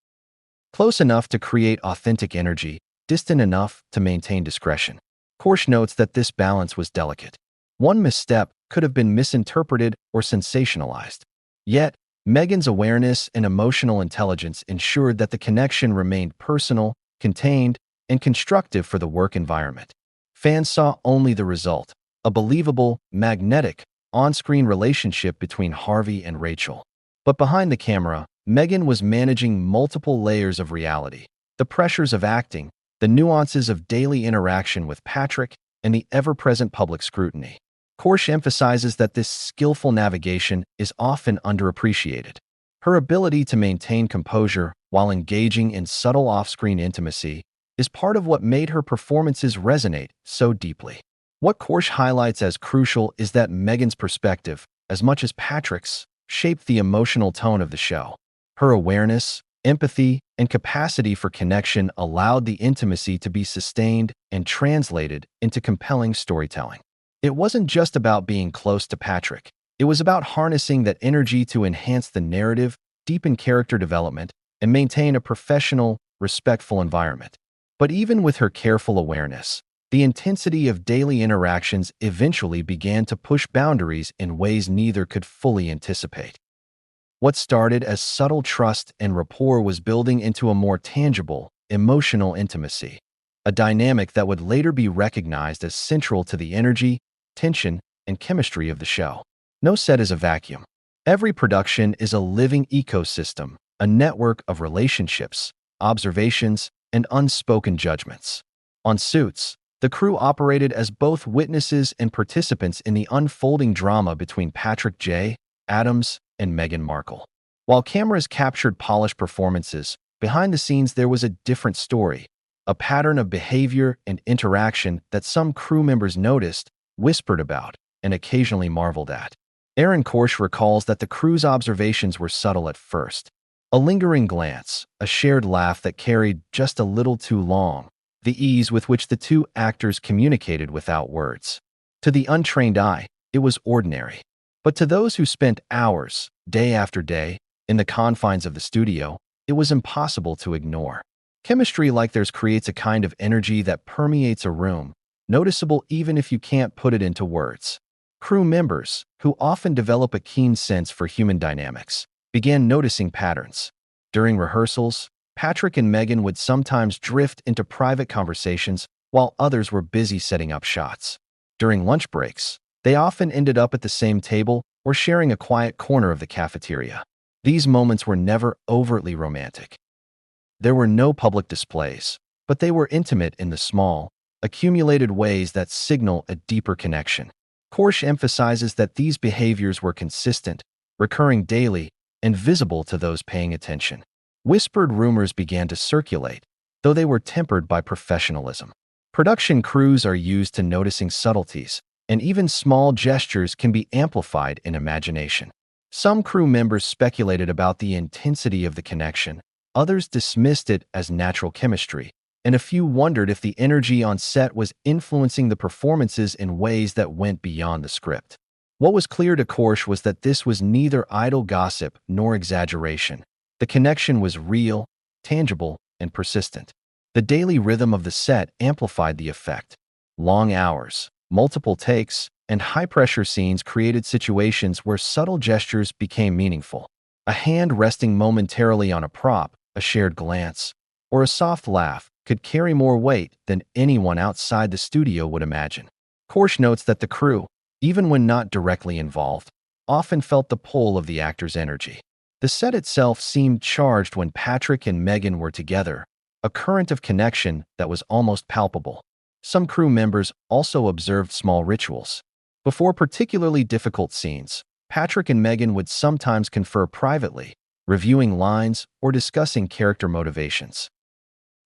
close enough to create authentic energy, distant enough to maintain discretion. Korsh notes that this balance was delicate. One misstep could have been misinterpreted or sensationalized. Yet, Megan's awareness and emotional intelligence ensured that the connection remained personal, contained, and constructive for the work environment. Fans saw only the result, a believable, magnetic, on-screen relationship between Harvey and Rachel. But behind the camera, Megan was managing multiple layers of reality: the pressures of acting, the nuances of daily interaction with Patrick, and the ever-present public scrutiny. Korsh emphasizes that this skillful navigation is often underappreciated. Her ability to maintain composure while engaging in subtle off-screen intimacy is part of what made her performances resonate so deeply. What Korsh highlights as crucial is that Megan's perspective, as much as Patrick's, shaped the emotional tone of the show. Her awareness, empathy, and capacity for connection allowed the intimacy to be sustained and translated into compelling storytelling. It wasn't just about being close to Patrick. It was about harnessing that energy to enhance the narrative, deepen character development, and maintain a professional, respectful environment. But even with her careful awareness, the intensity of daily interactions eventually began to push boundaries in ways neither could fully anticipate. What started as subtle trust and rapport was building into a more tangible, emotional intimacy, a dynamic that would later be recognized as central to the energy, tension, and chemistry of the show. No set is a vacuum. Every production is a living ecosystem, a network of relationships, observations, and unspoken judgments. On Suits, the crew operated as both witnesses and participants in the unfolding drama between Patrick J. Adams and Meghan Markle. While cameras captured polished performances, behind the scenes there was a different story, a pattern of behavior and interaction that some crew members noticed, whispered about, and occasionally marveled at. Aaron Korsh recalls that the crew's observations were subtle at first. A lingering glance, a shared laugh that carried just a little too long, the ease with which the two actors communicated without words. To the untrained eye, it was ordinary. But to those who spent hours, day after day, in the confines of the studio, it was impossible to ignore. Chemistry like theirs creates a kind of energy that permeates a room, noticeable even if you can't put it into words. Crew members, who often develop a keen sense for human dynamics, began noticing patterns. During rehearsals, Patrick and Megan would sometimes drift into private conversations while others were busy setting up shots. During lunch breaks, they often ended up at the same table or sharing a quiet corner of the cafeteria. These moments were never overtly romantic. There were no public displays, but they were intimate in the small, accumulated ways that signal a deeper connection. Korsh emphasizes that these behaviors were consistent, recurring daily, and visible to those paying attention. Whispered rumors began to circulate, though they were tempered by professionalism. Production crews are used to noticing subtleties, and even small gestures can be amplified in imagination. Some crew members speculated about the intensity of the connection, others dismissed it as natural chemistry, and a few wondered if the energy on set was influencing the performances in ways that went beyond the script. What was clear to Korsh was that this was neither idle gossip nor exaggeration. The connection was real, tangible, and persistent. The daily rhythm of the set amplified the effect. Long hours, multiple takes, and high-pressure scenes created situations where subtle gestures became meaningful. A hand resting momentarily on a prop, a shared glance, or a soft laugh could carry more weight than anyone outside the studio would imagine. Korsh notes that the crew, even when not directly involved, often felt the pull of the actor's energy. The set itself seemed charged when Patrick and Megan were together, a current of connection that was almost palpable. Some crew members also observed small rituals. Before particularly difficult scenes, Patrick and Megan would sometimes confer privately, reviewing lines or discussing character motivations.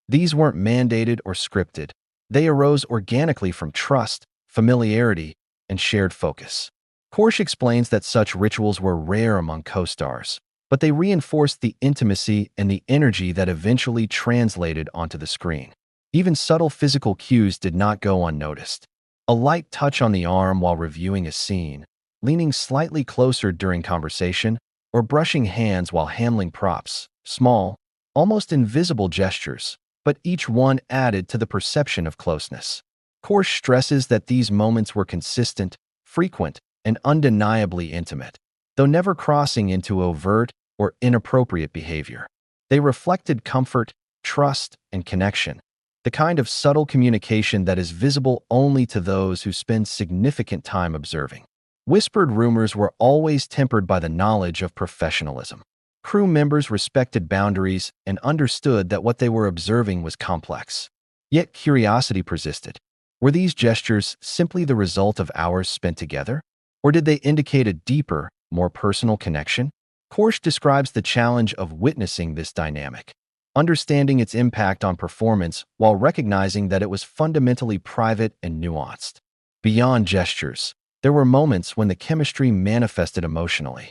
These weren't mandated or scripted. They arose organically from trust, familiarity, and shared focus. Korsh explains that such rituals were rare among co-stars, but they reinforced the intimacy and the energy that eventually translated onto the screen. Even subtle physical cues did not go unnoticed. A light touch on the arm while reviewing a scene, leaning slightly closer during conversation, or brushing hands while handling props, small, almost invisible gestures, but each one added to the perception of closeness. Korsh stresses that these moments were consistent, frequent, and undeniably intimate, though never crossing into overt or inappropriate behavior. They reflected comfort, trust, and connection, the kind of subtle communication that is visible only to those who spend significant time observing. Whispered rumors were always tempered by the knowledge of professionalism. Crew members respected boundaries and understood that what they were observing was complex. Yet curiosity persisted. Were these gestures simply the result of hours spent together? Or did they indicate a deeper, more personal connection? Korsh describes the challenge of witnessing this dynamic, understanding its impact on performance while recognizing that it was fundamentally private and nuanced. Beyond gestures, there were moments when the chemistry manifested emotionally.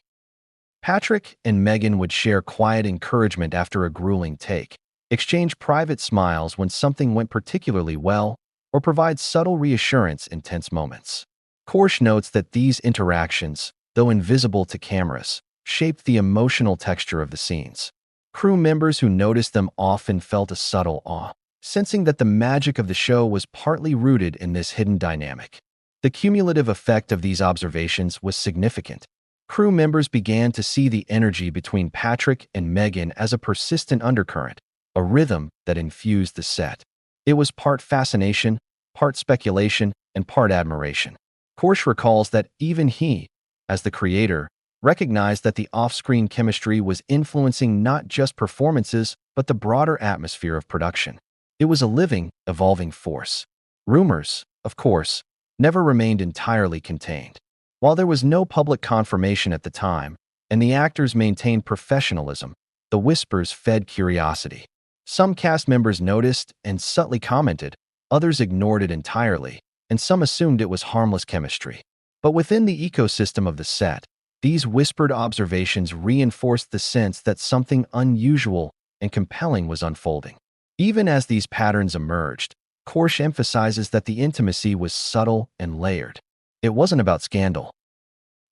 Patrick and Megan would share quiet encouragement after a grueling take, exchange private smiles when something went particularly well, or provide subtle reassurance in tense moments. Korsh notes that these interactions, though invisible to cameras, shaped the emotional texture of the scenes. Crew members who noticed them often felt a subtle awe, sensing that the magic of the show was partly rooted in this hidden dynamic. The cumulative effect of these observations was significant. Crew members began to see the energy between Patrick and Megan as a persistent undercurrent, a rhythm that infused the set. It was part fascination, part speculation, and part admiration. Korsh recalls that even he, as the creator, recognized that the off-screen chemistry was influencing not just performances, but the broader atmosphere of production. It was a living, evolving force. Rumors, of course, never remained entirely contained. While there was no public confirmation at the time, and the actors maintained professionalism, the whispers fed curiosity. Some cast members noticed and subtly commented, others ignored it entirely, and some assumed it was harmless chemistry. But within the ecosystem of the set, these whispered observations reinforced the sense that something unusual and compelling was unfolding. Even as these patterns emerged, Korsh emphasizes that the intimacy was subtle and layered. It wasn't about scandal.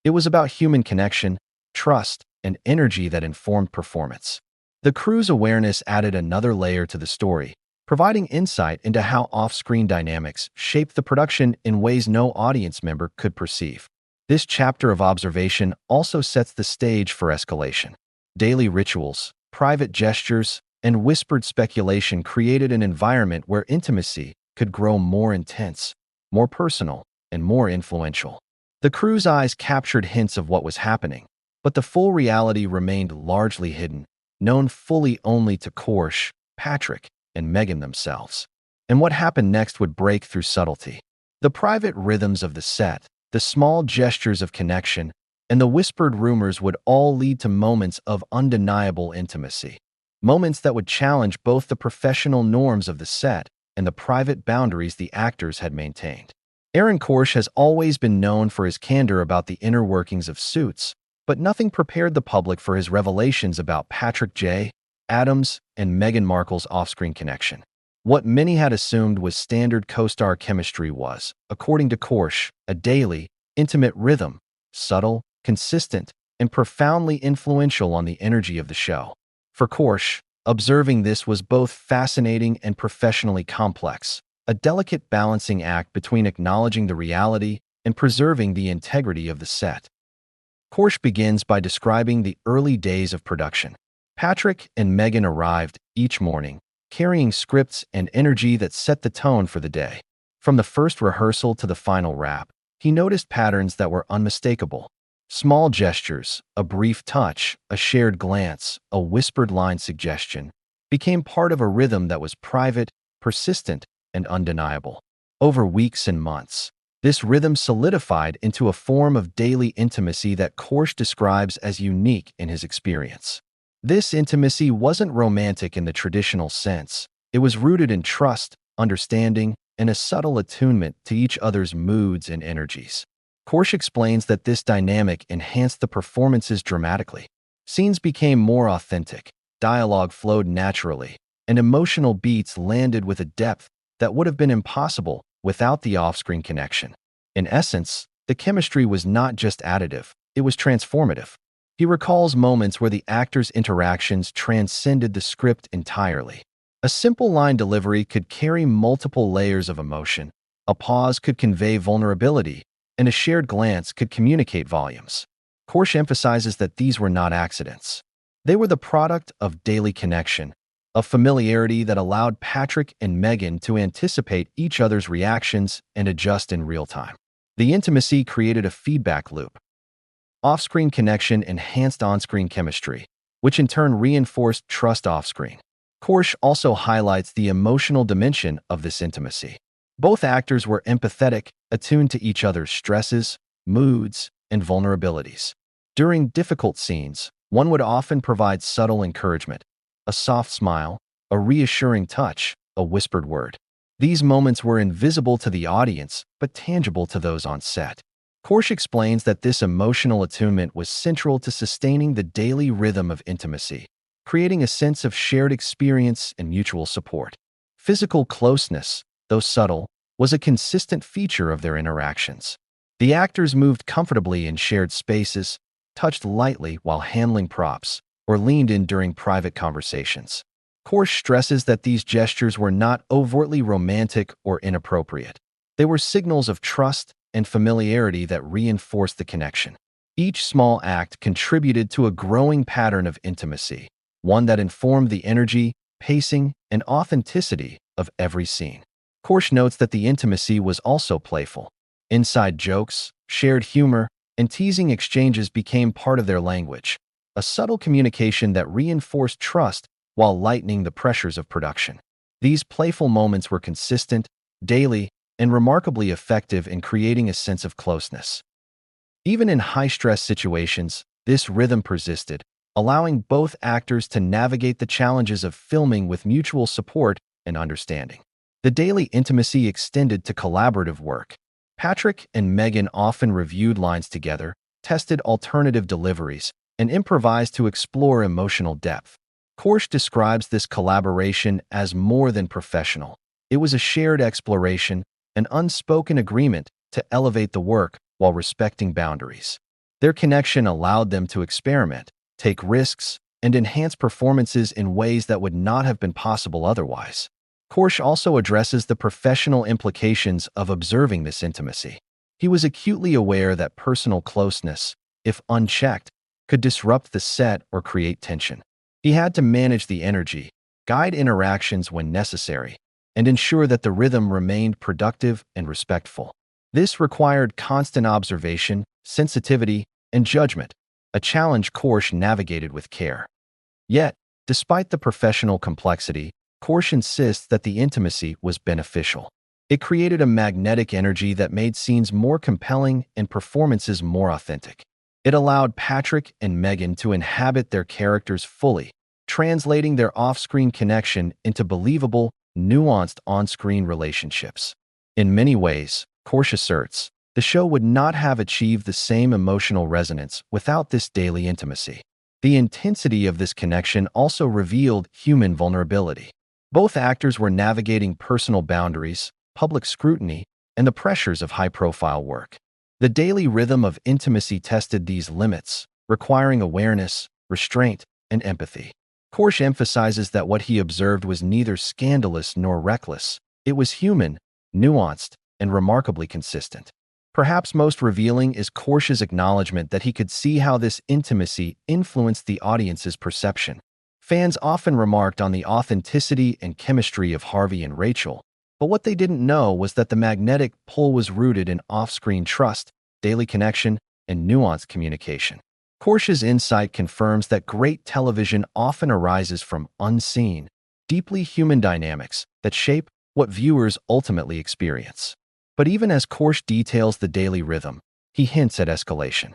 It was about human connection, trust, and energy that informed performance. The crew's awareness added another layer to the story, providing insight into how off-screen dynamics shaped the production in ways no audience member could perceive. This chapter of observation also sets the stage for escalation. Daily rituals, private gestures, and whispered speculation created an environment where intimacy could grow more intense, more personal, and more influential. The crew's eyes captured hints of what was happening, but the full reality remained largely hidden, known fully only to Korsh, Patrick, and Megan themselves. And what happened next would break through subtlety. The private rhythms of the set, the small gestures of connection, and the whispered rumors would all lead to moments of undeniable intimacy. Moments that would challenge both the professional norms of the set and the private boundaries the actors had maintained. Aaron Korsh has always been known for his candor about the inner workings of Suits, but nothing prepared the public for his revelations about Patrick J. Adams and Meghan Markle's off-screen connection. What many had assumed was standard co-star chemistry was, according to Korsh, a daily, intimate rhythm, subtle, consistent, and profoundly influential on the energy of the show. For Korsh, observing this was both fascinating and professionally complex, a delicate balancing act between acknowledging the reality and preserving the integrity of the set. Korsh begins by describing the early days of production. Patrick and Meghan arrived each morning, carrying scripts and energy that set the tone for the day. From the first rehearsal to the final wrap, he noticed patterns that were unmistakable. Small gestures, a brief touch, a shared glance, a whispered line suggestion, became part of a rhythm that was private, persistent, and undeniable. Over weeks and months, this rhythm solidified into a form of daily intimacy that Korsh describes as unique in his experience. This intimacy wasn't romantic in the traditional sense. It was rooted in trust, understanding, and a subtle attunement to each other's moods and energies. Korsh explains that this dynamic enhanced the performances dramatically. Scenes became more authentic, dialogue flowed naturally, and emotional beats landed with a depth that would have been impossible without the off-screen connection. In essence, the chemistry was not just additive, it was transformative. He recalls moments where the actors' interactions transcended the script entirely. A simple line delivery could carry multiple layers of emotion, a pause could convey vulnerability, and a shared glance could communicate volumes. Korsh emphasizes that these were not accidents. They were the product of daily connection, of familiarity that allowed Patrick and Meghan to anticipate each other's reactions and adjust in real time. The intimacy created a feedback loop. Off-screen connection enhanced on-screen chemistry, which in turn reinforced trust off-screen. Korsh also highlights the emotional dimension of this intimacy. Both actors were empathetic, attuned to each other's stresses, moods, and vulnerabilities. During difficult scenes, one would often provide subtle encouragement, a soft smile, a reassuring touch, a whispered word. These moments were invisible to the audience, but tangible to those on set. Korsh explains that this emotional attunement was central to sustaining the daily rhythm of intimacy, creating a sense of shared experience and mutual support. Physical closeness, though subtle, was a consistent feature of their interactions. The actors moved comfortably in shared spaces, touched lightly while handling props, or leaned in during private conversations. Korsh stresses that these gestures were not overtly romantic or inappropriate. They were signals of trust and familiarity that reinforced the connection. Each small act contributed to a growing pattern of intimacy, one that informed the energy, pacing, and authenticity of every scene. Korsh notes that the intimacy was also playful. Inside jokes, shared humor, and teasing exchanges became part of their language, a subtle communication that reinforced trust while lightening the pressures of production. These playful moments were consistent, daily, and remarkably effective in creating a sense of closeness. Even in high-stress situations, this rhythm persisted, allowing both actors to navigate the challenges of filming with mutual support and understanding. The daily intimacy extended to collaborative work. Patrick and Meghan often reviewed lines together, tested alternative deliveries, and improvised to explore emotional depth. Korsh describes this collaboration as more than professional. It was a shared exploration, an unspoken agreement to elevate the work while respecting boundaries. Their connection allowed them to experiment, take risks, and enhance performances in ways that would not have been possible otherwise. Korsh also addresses the professional implications of observing this intimacy. He was acutely aware that personal closeness, if unchecked, could disrupt the set or create tension. He had to manage the energy, guide interactions when necessary, and ensure that the rhythm remained productive and respectful. This required constant observation, sensitivity, and judgment, a challenge Korsh navigated with care. Yet, despite the professional complexity, Korsh insists that the intimacy was beneficial. It created a magnetic energy that made scenes more compelling and performances more authentic. It allowed Patrick and Megan to inhabit their characters fully, translating their off-screen connection into believable, nuanced on-screen relationships. In many ways, Korsh asserts, the show would not have achieved the same emotional resonance without this daily intimacy. The intensity of this connection also revealed human vulnerability. Both actors were navigating personal boundaries, public scrutiny, and the pressures of high-profile work. The daily rhythm of intimacy tested these limits, requiring awareness, restraint, and empathy. Korsh emphasizes that what he observed was neither scandalous nor reckless. It was human, nuanced, and remarkably consistent. Perhaps most revealing is Korsh's acknowledgement that he could see how this intimacy influenced the audience's perception. Fans often remarked on the authenticity and chemistry of Harvey and Rachel, but what they didn't know was that the magnetic pull was rooted in off-screen trust, daily connection, and nuanced communication. Korsh's insight confirms that great television often arises from unseen, deeply human dynamics that shape what viewers ultimately experience. But even as Korsh details the daily rhythm, he hints at escalation.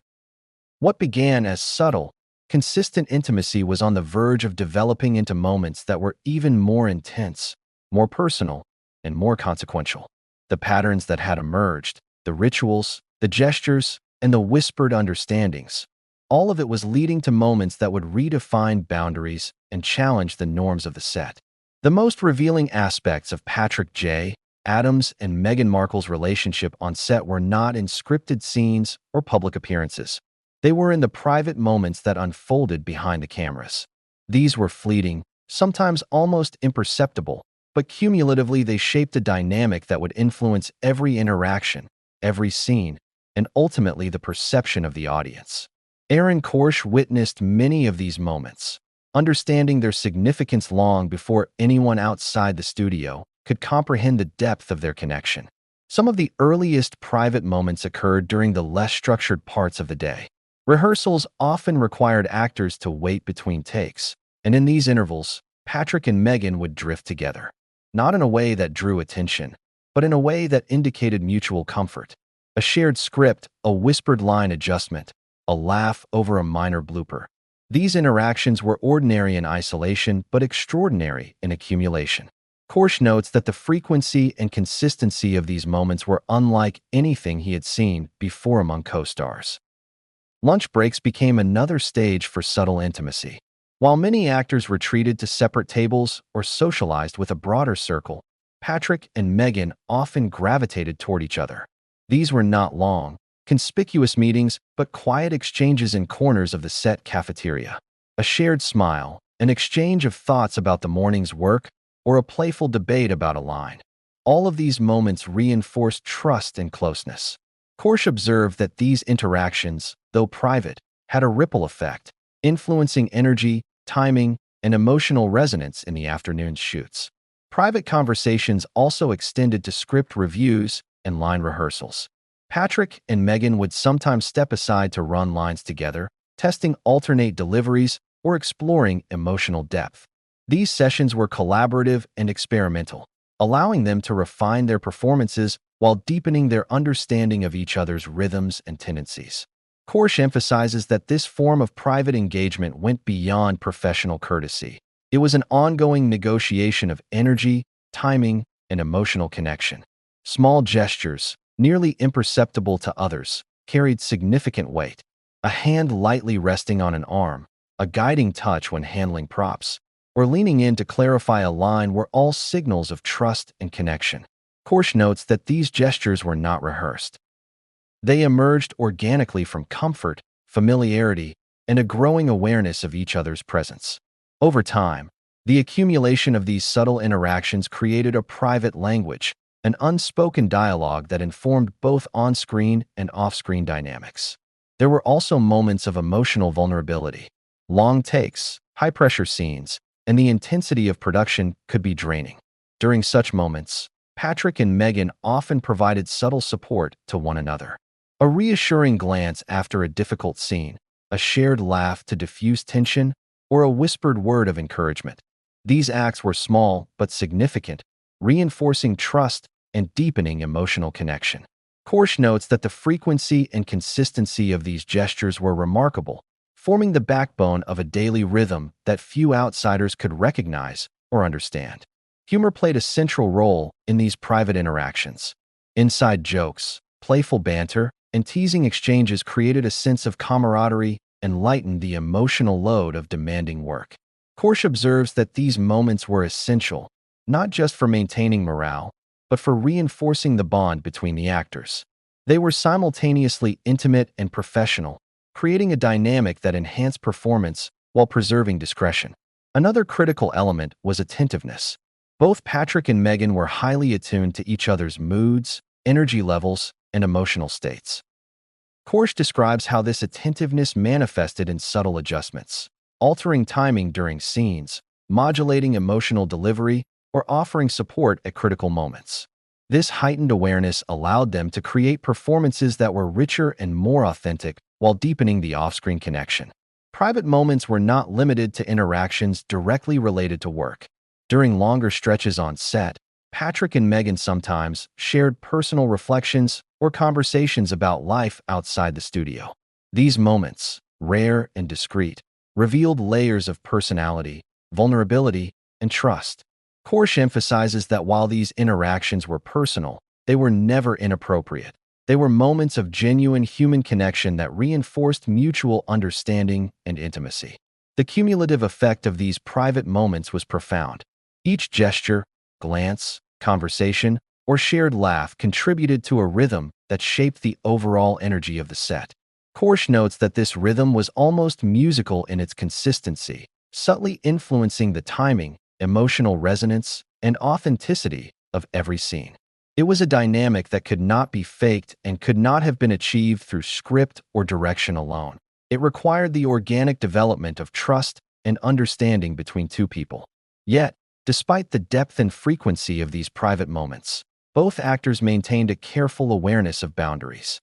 What began as subtle, consistent intimacy was on the verge of developing into moments that were even more intense, more personal, and more consequential. The patterns that had emerged, the rituals, the gestures, and the whispered understandings, all of it was leading to moments that would redefine boundaries and challenge the norms of the set. The most revealing aspects of Patrick J. Adams and Meghan Markle's relationship on set were not in scripted scenes or public appearances. They were in the private moments that unfolded behind the cameras. These were fleeting, sometimes almost imperceptible, but cumulatively they shaped a dynamic that would influence every interaction, every scene, and ultimately the perception of the audience. Aaron Korsh witnessed many of these moments, understanding their significance long before anyone outside the studio could comprehend the depth of their connection. Some of the earliest private moments occurred during the less structured parts of the day. Rehearsals often required actors to wait between takes, and in these intervals, Patrick and Meghan would drift together. Not in a way that drew attention, but in a way that indicated mutual comfort. A shared script, a whispered line adjustment, a laugh over a minor blooper. These interactions were ordinary in isolation, but extraordinary in accumulation. Korsh notes that the frequency and consistency of these moments were unlike anything he had seen before among co-stars. Lunch breaks became another stage for subtle intimacy. While many actors retreated to separate tables or socialized with a broader circle, Patrick and Meghan often gravitated toward each other. These were not long, conspicuous meetings, but quiet exchanges in corners of the set cafeteria. A shared smile, an exchange of thoughts about the morning's work, or a playful debate about a line. All of these moments reinforced trust and closeness. Korsh observed that these interactions, though private, had a ripple effect, influencing energy, timing, and emotional resonance in the afternoon's shoots. Private conversations also extended to script reviews and line rehearsals. Patrick and Meghan would sometimes step aside to run lines together, testing alternate deliveries or exploring emotional depth. These sessions were collaborative and experimental, allowing them to refine their performances while deepening their understanding of each other's rhythms and tendencies. Korsh emphasizes that this form of private engagement went beyond professional courtesy. It was an ongoing negotiation of energy, timing, and emotional connection. Small gestures, nearly imperceptible to others, carried significant weight. A hand lightly resting on an arm, a guiding touch when handling props, or leaning in to clarify a line were all signals of trust and connection. Korsh notes that these gestures were not rehearsed. They emerged organically from comfort, familiarity, and a growing awareness of each other's presence. Over time, the accumulation of these subtle interactions created a private language, an unspoken dialogue that informed both on-screen and off-screen dynamics. There were also moments of emotional vulnerability. Long takes, high-pressure scenes, and the intensity of production could be draining. During such moments, Patrick and Megan often provided subtle support to one another. A reassuring glance after a difficult scene, a shared laugh to diffuse tension, or a whispered word of encouragement. These acts were small but significant, reinforcing trust and deepening emotional connection. Korsh notes that the frequency and consistency of these gestures were remarkable, forming the backbone of a daily rhythm that few outsiders could recognize or understand. Humor played a central role in these private interactions. Inside jokes, playful banter, and teasing exchanges created a sense of camaraderie and lightened the emotional load of demanding work. Korsh observes that these moments were essential, not just for maintaining morale, but for reinforcing the bond between the actors. They were simultaneously intimate and professional, creating a dynamic that enhanced performance while preserving discretion. Another critical element was attentiveness. Both Patrick and Megan were highly attuned to each other's moods, energy levels, and emotional states. Korsh describes how this attentiveness manifested in subtle adjustments, altering timing during scenes, modulating emotional delivery, or offering support at critical moments. This heightened awareness allowed them to create performances that were richer and more authentic while deepening the off-screen connection. Private moments were not limited to interactions directly related to work. During longer stretches on set, Patrick and Megan sometimes shared personal reflections or conversations about life outside the studio. These moments, rare and discreet, revealed layers of personality, vulnerability, and trust. Korsh emphasizes that while these interactions were personal, they were never inappropriate. They were moments of genuine human connection that reinforced mutual understanding and intimacy. The cumulative effect of these private moments was profound. Each gesture, glance, conversation, or shared laugh contributed to a rhythm that shaped the overall energy of the set. Korsh notes that this rhythm was almost musical in its consistency, subtly influencing the timing, emotional resonance, and authenticity of every scene. It was a dynamic that could not be faked and could not have been achieved through script or direction alone. It required the organic development of trust and understanding between two people. Yet, despite the depth and frequency of these private moments, both actors maintained a careful awareness of boundaries.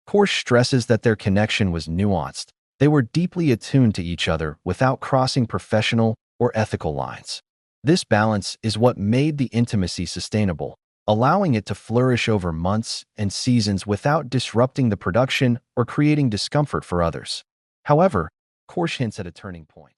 Korsh stresses that their connection was nuanced. They were deeply attuned to each other without crossing professional or ethical lines. This balance is what made the intimacy sustainable, allowing it to flourish over months and seasons without disrupting the production or creating discomfort for others. However, Korsh hints at a turning point.